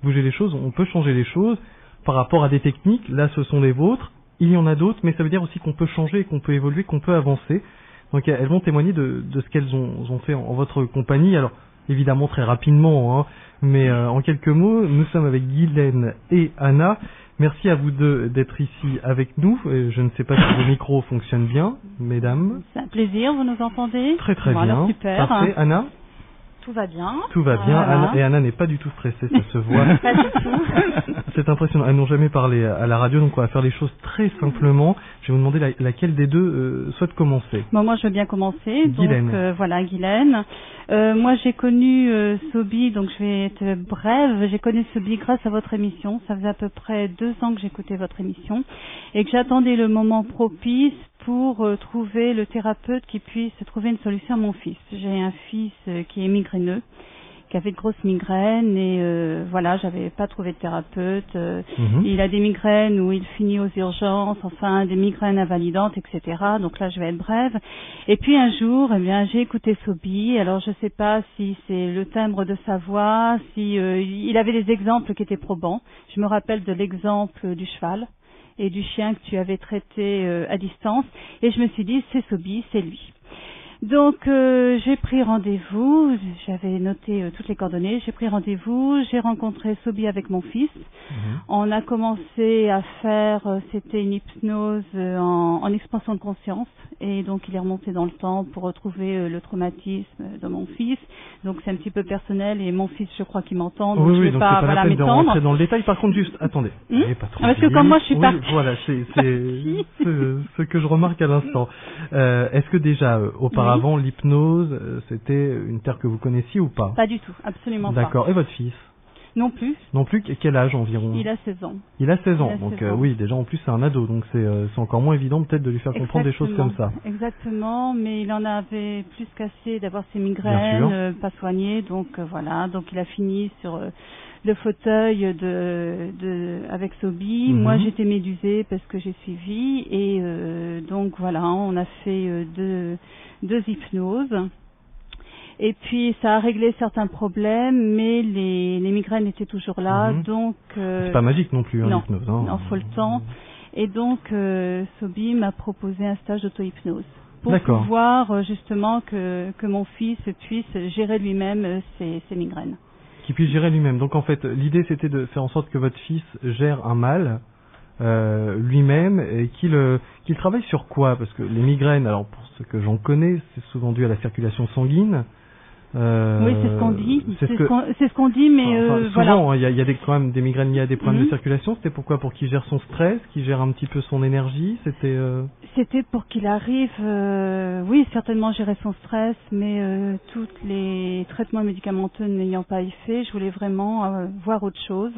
bouger les choses, on peut changer les choses par rapport à des techniques. Là, ce sont les vôtres. Il y en a d'autres, mais ça veut dire aussi qu'on peut changer, qu'on peut évoluer, qu'on peut avancer. Donc elles vont témoigner de ce qu'elles ont fait en votre compagnie. Alors évidemment très rapidement, mais en quelques mots, nous sommes avec Guylaine et Anna. Merci à vous deux d'être ici avec nous. Je ne sais pas si vos micros fonctionnent bien, mesdames. C'est un plaisir, vous nous entendez? Très bien. Super. Parfait. Anna? Tout va bien. Tout va bien. Voilà. Anna n'est pas du tout stressée, ça se voit. Pas du tout. C'est impressionnant. Elles n'ont jamais parlé à la radio, donc on va faire les choses très simplement. Je vais vous demander laquelle des deux souhaite commencer. Bon, moi, je veux bien commencer. Guylaine. Donc, voilà, Guylaine. Moi, j'ai connu Sobi, donc je vais être brève. J'ai connu Sobi grâce à votre émission. Ça faisait à peu près 2 ans que j'écoutais votre émission et que j'attendais le moment propice pour trouver le thérapeute qui puisse trouver une solution à mon fils. J'ai un fils qui est migraineux, qui avait de grosses migraines et voilà, j'avais pas trouvé de thérapeute. Il a des migraines où il finit aux urgences, enfin des migraines invalidantes, etc. Donc là, je vais être brève. Et puis un jour, j'ai écouté Sobi. Alors je sais pas si c'est le timbre de sa voix, si il avait des exemples qui étaient probants. Je me rappelle de l'exemple du cheval et du chien que tu avais traité à distance. Et je me suis dit, c'est Sobi, c'est lui. Donc j'ai pris rendez-vous, j'avais noté toutes les coordonnées, j'ai pris rendez-vous, j'ai rencontré Sobi avec mon fils. On a commencé à faire, c'était une hypnose en expansion de conscience, et donc il est remonté dans le temps pour retrouver le traumatisme de mon fils. Donc c'est un petit peu personnel, et mon fils, je crois qu'il m'entend, donc je ne vais donc pas la peine de m'étendre. rentrer dans le détail. Par contre, juste, attendez. Pas trop parce que comme moi je suis partie. Voilà, c'est ce que je remarque à l'instant. Est-ce que déjà, auparavant, l'hypnose, c'était une terre que vous connaissiez ou pas? Pas du tout, absolument pas. D'accord. Et votre fils? Non plus. Non plus. Quel âge environ? Il a 16 ans. Il a 16 ans. Donc oui, déjà en plus c'est un ado, donc c'est encore moins évident peut-être de lui faire comprendre des choses comme ça. Exactement, mais il en avait plus qu'assez d'avoir ses migraines pas soignées, donc voilà. Donc il a fini sur le fauteuil avec Sobi. Moi j'étais médusée parce que j'ai suivi et donc voilà, on a fait deux hypnoses. Et puis ça a réglé certains problèmes, mais les migraines étaient toujours là, donc... c'est pas magique non plus, non, l'hypnose. non, faut le temps. Et donc, Sobi m'a proposé un stage d'auto-hypnose pour D'accord. pouvoir justement que mon fils puisse gérer lui-même ses migraines. Qui puisse gérer lui-même. Donc en fait, l'idée c'était de faire en sorte que votre fils gère un mal lui-même et qu'il travaille sur quoi? Parce que les migraines, alors pour ce que j'en connais, c'est souvent dû à la circulation sanguine. Oui, c'est ce qu'on dit. C'est ce qu'on dit, mais souvent, voilà. Il y a quand même des migraines liées à des problèmes de Mhm. circulation. C'était pourquoi? Pour qu'il gère son stress, qu'il gère un petit peu son énergie. C'était pour qu'il arrive, oui, certainement gérer son stress, mais tous les traitements médicamenteux n'ayant pas effet, je voulais vraiment voir autre chose.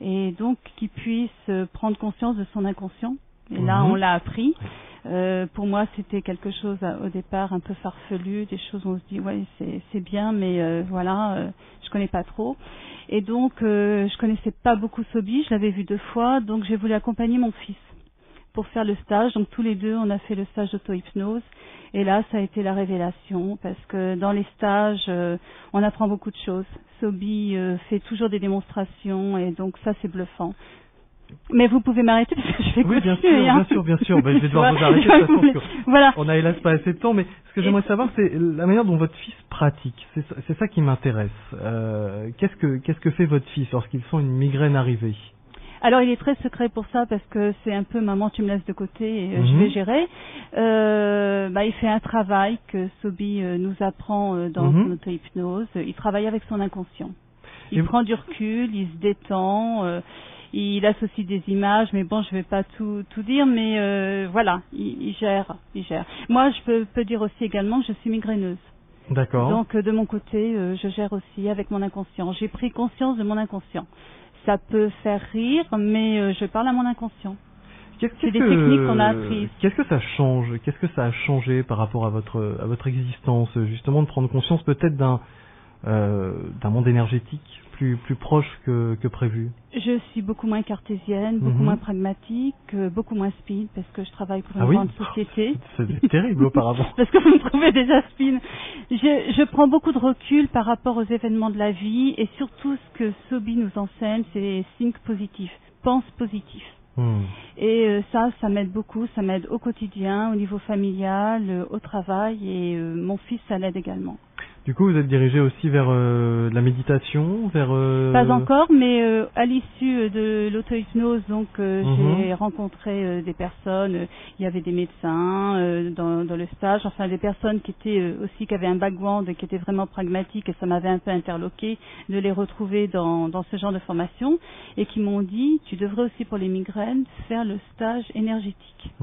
Et donc qu'il puisse prendre conscience de son inconscient. Et là, on l'a appris. Pour moi, c'était quelque chose au départ un peu farfelu, des choses où on se dit ouais c'est bien, mais voilà, je connais pas trop. Et donc je connaissais pas beaucoup Sobi, je l'avais vu 2 fois, donc j'ai voulu accompagner mon fils pour faire le stage. Donc tous les deux, on a fait le stage d'auto-hypnose. Et là, ça a été la révélation parce que dans les stages, on apprend beaucoup de choses. Sobi fait toujours des démonstrations et donc ça, c'est bluffant. Mais vous pouvez m'arrêter parce que je vais Oui, continuer. bien sûr. Je vais devoir vous arrêter de toute façon, parce que voilà. on a hélas pas assez de temps, mais ce que j'aimerais savoir, c'est la manière dont votre fils pratique. C'est ça qui m'intéresse. Qu'est-ce que fait votre fils lorsqu'il sent une migraine arriver? Alors il est très secret pour ça parce que c'est un peu maman tu me laisses de côté et je vais gérer. Il fait un travail que Sobi nous apprend dans son auto-hypnose. Il travaille avec son inconscient. Il prend du recul, il se détend, il associe des images, mais bon je vais pas tout dire, mais voilà, il gère. Moi je peux dire aussi également que je suis migraineuse. D'accord. Donc de mon côté je gère aussi avec mon inconscient. J'ai pris conscience de mon inconscient. Ça peut faire rire, mais je parle à mon inconscient. C'est des techniques qu'on a apprises. Qu'est-ce que ça change? Qu'est-ce que ça a changé par rapport à votre existence, justement, de prendre conscience peut-être d'un monde énergétique plus proche que prévu? Je suis beaucoup moins cartésienne, beaucoup moins pragmatique, beaucoup moins speed, parce que je travaille pour une grande société. C'est terrible auparavant. Parce que vous me trouvez déjà speed. Je prends beaucoup de recul par rapport aux événements de la vie, et surtout ce que Sobi nous enseigne, c'est think positif, pense positif. Et ça m'aide beaucoup, ça m'aide au quotidien, au niveau familial, au travail, et mon fils, ça l'aide également. Du coup, vous êtes dirigé aussi vers la méditation, vers... Pas encore, mais à l'issue de l'auto-hypnose, donc j'ai rencontré des personnes. Il y avait des médecins dans le stage, enfin des personnes qui étaient aussi qui avaient un background qui était vraiment pragmatique, et ça m'avait un peu interloqué de les retrouver dans ce genre de formation, et qui m'ont dit tu devrais aussi pour les migraines faire le stage énergétique.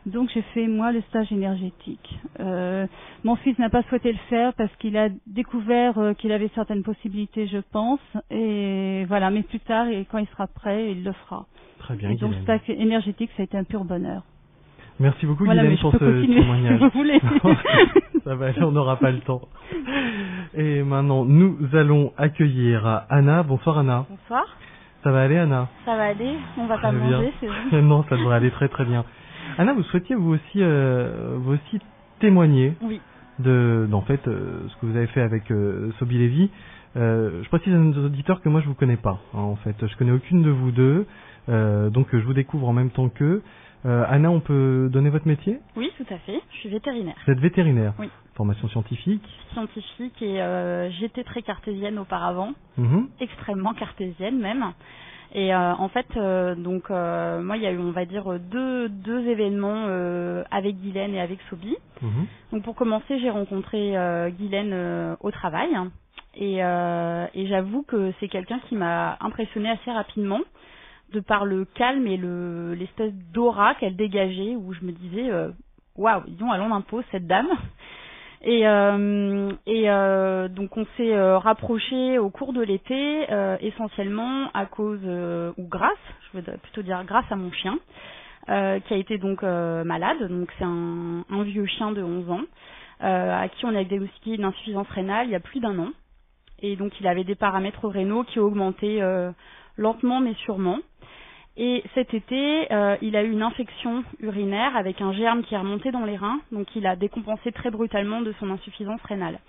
Donc j'ai fait moi le stage énergétique. Mon fils n'a pas souhaité le faire parce qu'il a découvert qu'il avait certaines possibilités, je pense. Et voilà, mais plus tard, et quand il sera prêt, il le fera. Très bien. Et donc le stage énergétique, ça a été un pur bonheur. Merci beaucoup, voilà, Guylaine, pour ce témoignage. Si vous voulez. Ça va aller, on n'aura pas le temps. Et maintenant, nous allons accueillir Anna. Bonsoir Anna. Bonsoir. Ça va aller Anna? Ça va aller, on va pas manger, c'est bon. Non, ça devrait aller très très bien. Anna, vous souhaitiez vous aussi témoigner en fait ce que vous avez fait avec Sobi Lévy. Je précise à nos auditeurs que moi je vous connais pas. En fait, je connais aucune de vous deux, donc je vous découvre en même temps qu'eux. Anna, on peut donner votre métier? Oui, tout à fait. Je suis vétérinaire. Vous êtes vétérinaire? Oui. Formation scientifique? Scientifique, et j'étais très cartésienne auparavant, extrêmement cartésienne même. Et en fait, moi, il y a eu, on va dire, deux événements avec Guylaine et avec Sobi. Donc, pour commencer, j'ai rencontré Guylaine au travail, et j'avoue que c'est quelqu'un qui m'a impressionnée assez rapidement, de par le calme et l'espèce d'aura qu'elle dégageait, où je me disais, waouh, disons, elle en impose cette dame. Et donc on s'est rapprochés au cours de l'été, essentiellement à cause ou grâce, je veux plutôt dire grâce à mon chien, qui a été donc malade. Donc c'est un vieux chien de 11 ans à qui on a diagnostiqué une insuffisance rénale il y a plus d'1 an. Et donc il avait des paramètres rénaux qui ont augmenté lentement mais sûrement. Et cet été, il a eu une infection urinaire avec un germe qui est remonté dans les reins, donc il a décompensé très brutalement de son insuffisance rénale.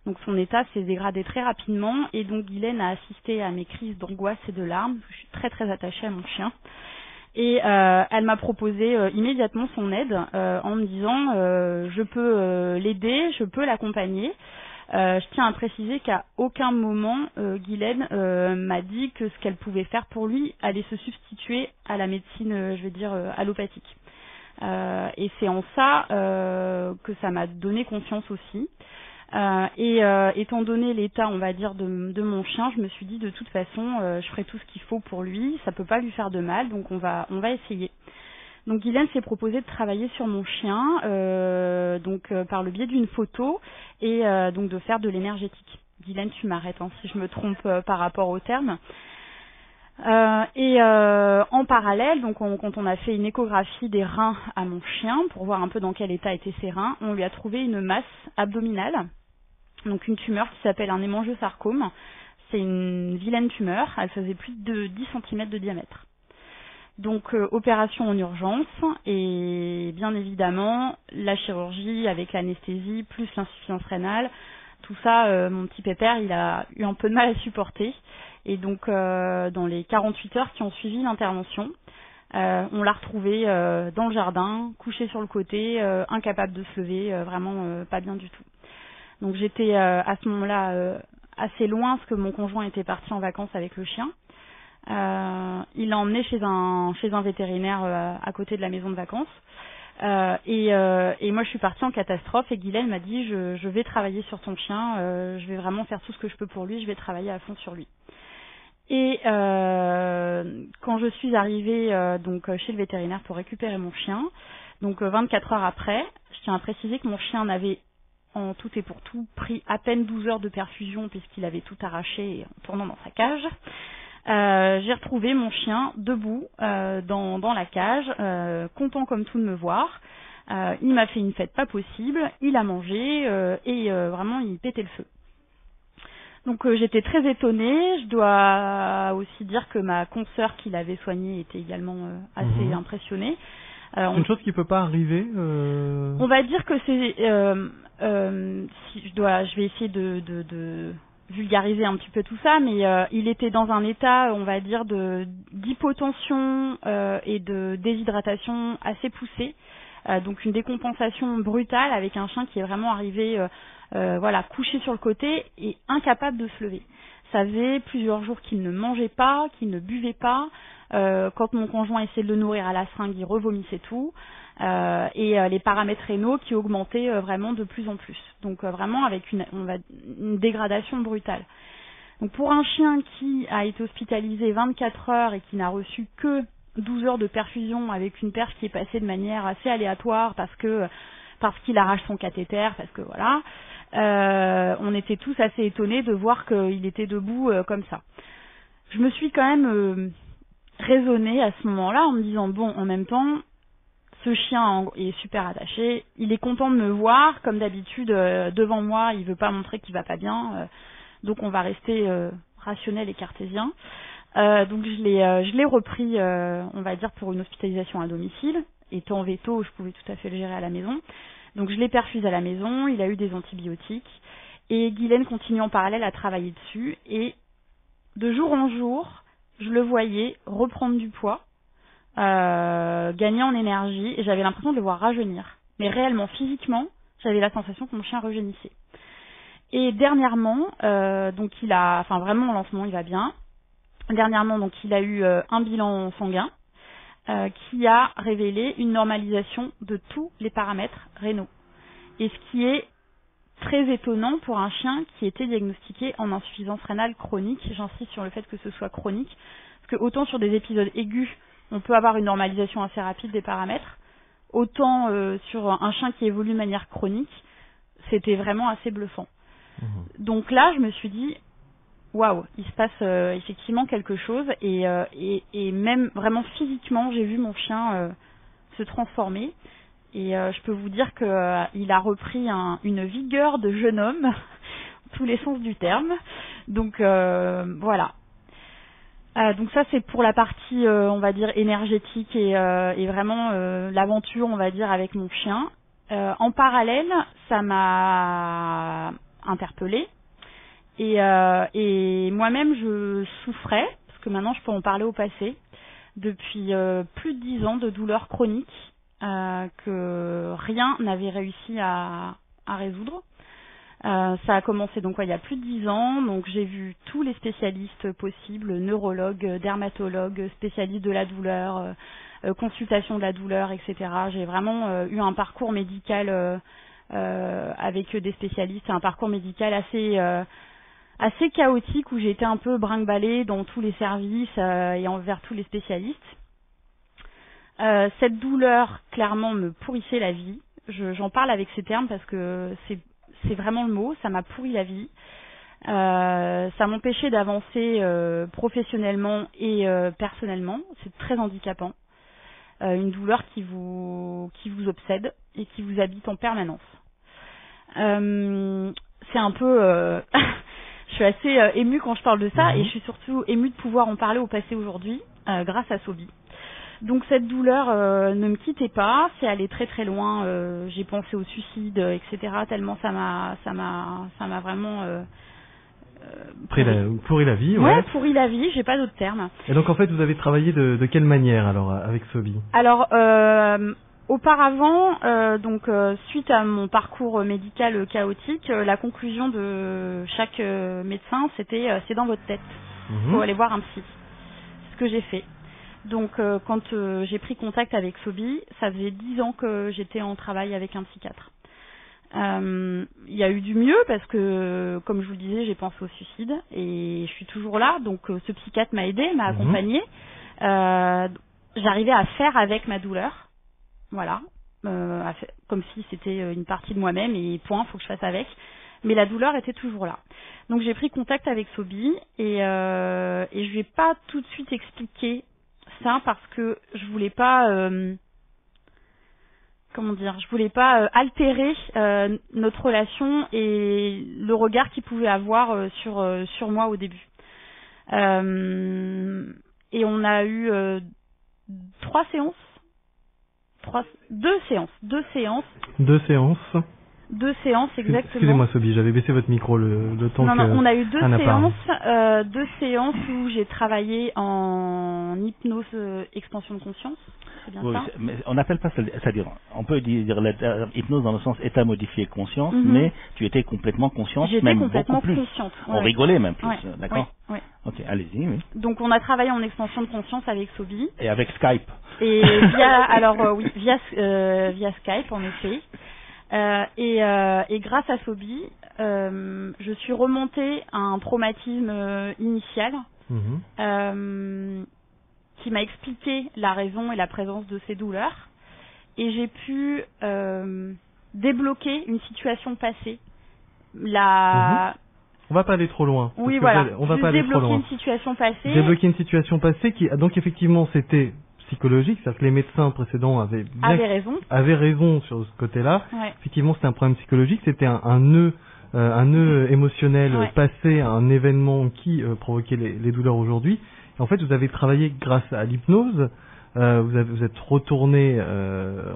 Donc son état s'est dégradé très rapidement, et donc Guylaine a assisté à mes crises d'angoisse et de larmes. Je suis très très attachée à mon chien. Et elle m'a proposé immédiatement son aide en me disant je peux l'aider, je peux l'accompagner. Je tiens à préciser qu'à aucun moment Guylaine m'a dit que ce qu'elle pouvait faire pour lui allait se substituer à la médecine, je vais dire, allopathique. Et c'est en ça que ça m'a donné confiance aussi. Étant donné l'état, on va dire, de mon chien, je me suis dit de toute façon, je ferai tout ce qu'il faut pour lui, ça peut pas lui faire de mal, donc on va essayer. Donc Guylaine s'est proposé de travailler sur mon chien, par le biais d'une photo et donc de faire de l'énergétique. Guylaine, tu m'arrêtes si je me trompe par rapport au terme. En parallèle, donc quand on a fait une échographie des reins à mon chien pour voir un peu dans quel état étaient ses reins, on lui a trouvé une masse abdominale, donc une tumeur qui s'appelle un hémangiosarcome. C'est une vilaine tumeur, elle faisait plus de 10 cm de diamètre. Donc opération en urgence et bien évidemment la chirurgie avec l'anesthésie plus l'insuffisance rénale. Tout ça, mon petit pépère, il a eu un peu de mal à supporter. Et donc dans les 48 heures qui ont suivi l'intervention, on l'a retrouvé dans le jardin, couché sur le côté, incapable de se lever, vraiment pas bien du tout. Donc j'étais à ce moment-là assez loin parce que mon conjoint était parti en vacances avec le chien. Il l'a emmené chez un vétérinaire à côté de la maison de vacances. Et moi je suis partie en catastrophe et Guylaine m'a dit je vais travailler sur ton chien, je vais vraiment faire tout ce que je peux pour lui, je vais travailler à fond sur lui. Et quand je suis arrivée chez le vétérinaire pour récupérer mon chien, donc 24 heures après, je tiens à préciser que mon chien n'avait en tout et pour tout pris à peine 12 heures de perfusion puisqu'il avait tout arraché en tournant dans sa cage. J'ai retrouvé mon chien debout dans la cage, content comme tout de me voir. Il m'a fait une fête pas possible, il a mangé et vraiment il pétait le feu. Donc j'étais très étonnée. Je dois aussi dire que ma consoeur qui l'avait soigné était également assez impressionnée. C'est une chose qui peut pas arriver. On va dire que c'est je vais essayer de vulgariser un petit peu tout ça, mais il était dans un état, on va dire, d'hypotension et de déshydratation assez poussée, donc une décompensation brutale avec un chien qui est vraiment arrivé, couché sur le côté et incapable de se lever. Ça faisait plusieurs jours qu'il ne mangeait pas, qu'il ne buvait pas. Quand mon conjoint essayait de le nourrir à la seringue, il revomissait tout. Et les paramètres rénaux qui augmentaient vraiment de plus en plus. Donc vraiment avec une dégradation brutale. Donc pour un chien qui a été hospitalisé 24 heures et qui n'a reçu que 12 heures de perfusion avec une perf qui est passée de manière assez aléatoire parce qu'il arrache son cathéter, parce que voilà, on était tous assez étonnés de voir qu'il était debout comme ça. Je me suis quand même raisonnée à ce moment-là en me disant bon, en même temps, ce chien est super attaché, il est content de me voir, comme d'habitude devant moi, il veut pas montrer qu'il va pas bien, donc on va rester rationnel et cartésien. Donc je l'ai repris, on va dire, pour une hospitalisation à domicile. Étant veto, je pouvais tout à fait le gérer à la maison. Donc je l'ai perfusé à la maison, il a eu des antibiotiques, et Guylaine continue en parallèle à travailler dessus, et de jour en jour, je le voyais reprendre du poids, gagner en énergie, et j'avais l'impression de le voir rajeunir. Mais réellement, physiquement, j'avais la sensation que mon chien rajeunissait. Et dernièrement, donc vraiment en lancement, il va bien. Dernièrement, donc il a eu un bilan sanguin qui a révélé une normalisation de tous les paramètres rénaux. Et ce qui est très étonnant pour un chien qui était diagnostiqué en insuffisance rénale chronique, j'insiste sur le fait que ce soit chronique, parce que autant sur des épisodes aigus, on peut avoir une normalisation assez rapide des paramètres, autant sur un chien qui évolue de manière chronique, c'était vraiment assez bluffant. Donc là, je me suis dit, waouh, il se passe effectivement quelque chose, et même vraiment physiquement, j'ai vu mon chien se transformer, et je peux vous dire que il a repris une vigueur de jeune homme, tous les sens du terme. Donc voilà. Donc ça, c'est pour la partie, on va dire, énergétique et vraiment l'aventure, on va dire, avec mon chien. En parallèle, ça m'a interpellée. Et moi-même, je souffrais, parce que maintenant je peux en parler au passé, depuis plus de 10 ans de douleurs chroniques que rien n'avait réussi à résoudre. Ça a commencé donc il y a plus de 10 ans, donc j'ai vu tous les spécialistes possibles, neurologues, dermatologues, spécialistes de la douleur, consultation de la douleur, etc. J'ai vraiment eu un parcours médical avec des spécialistes, un parcours médical assez chaotique où j'ai été un peu brinque-ballée dans tous les services et envers tous les spécialistes. Cette douleur clairement me pourrissait la vie. J'en parle avec ces termes parce que c'est vraiment le mot, ça m'a pourri la vie. Ça m'empêchait d'avancer professionnellement et personnellement. C'est très handicapant. Une douleur qui vous obsède et qui vous habite en permanence. C'est un peu... je suis assez émue quand je parle de ça et je suis surtout émue de pouvoir en parler au passé aujourd'hui grâce à Sobi. Donc cette douleur ne me quittait pas, c'est allé très très loin, j'ai pensé au suicide, etc. Tellement ça m'a vraiment pourri la vie. Ouais, pourri la vie, j'ai pas d'autre terme. Et donc en fait vous avez travaillé de quelle manière alors avec Sobi? Alors auparavant, suite à mon parcours médical chaotique, la conclusion de chaque médecin c'était c'est dans votre tête, faut aller voir un psy. C'est ce que j'ai fait. Donc quand j'ai pris contact avec Sobi, ça faisait 10 ans que j'étais en travail avec un psychiatre. Il y a eu du mieux parce que, comme je vous le disais, j'ai pensé au suicide et je suis toujours là. Donc ce psychiatre m'a aidé, m'a accompagné. J'arrivais à faire avec ma douleur, voilà, comme si c'était une partie de moi-même et point, faut que je fasse avec. Mais la douleur était toujours là. Donc j'ai pris contact avec Sobi et je lui ai pas tout de suite expliqué ça parce que je voulais pas je voulais pas altérer notre relation et le regard qu'il pouvait avoir sur moi au début. Et on a eu deux séances exactement. Excusez-moi Sobi, j'avais baissé votre micro le temps que... Non, on a eu deux séances où j'ai travaillé en hypnose expansion de conscience. C'est bien ça. Mais on n'appelle pas ça, c'est-à-dire, on peut dire la hypnose dans le sens état modifié conscience, mais tu étais complètement consciente, j'étais même complètement beaucoup plus. consciente. On rigolait même plus, d'accord. Oui. Ok, allez-y. Oui. Donc on a travaillé en expansion de conscience avec Sobi. Et avec Skype. Et via Skype en effet. Et grâce à Sobi, je suis remontée à un traumatisme initial qui m'a expliqué la raison et la présence de ces douleurs. Et j'ai pu débloquer une situation passée. On va pas aller trop loin. Oui, voilà. On va pas aller trop loin. Débloquer une situation passée qui, donc effectivement, c'était psychologique, c'est-à-dire que les médecins précédents avaient raison sur ce côté-là. Ouais. Effectivement, c'était un problème psychologique, c'était un nœud émotionnel passé à un événement qui provoquait les douleurs aujourd'hui. Et en fait, vous avez travaillé grâce à l'hypnose, vous êtes retourné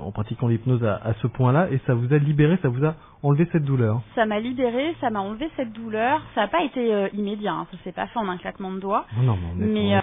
en pratiquant l'hypnose à ce point-là, et ça vous a libéré, ça vous a enlevé cette douleur. Ça m'a libéré, ça m'a enlevé cette douleur. Ça n'a pas été immédiat, ça s'est pas fait en un claquement de doigts. Non, mais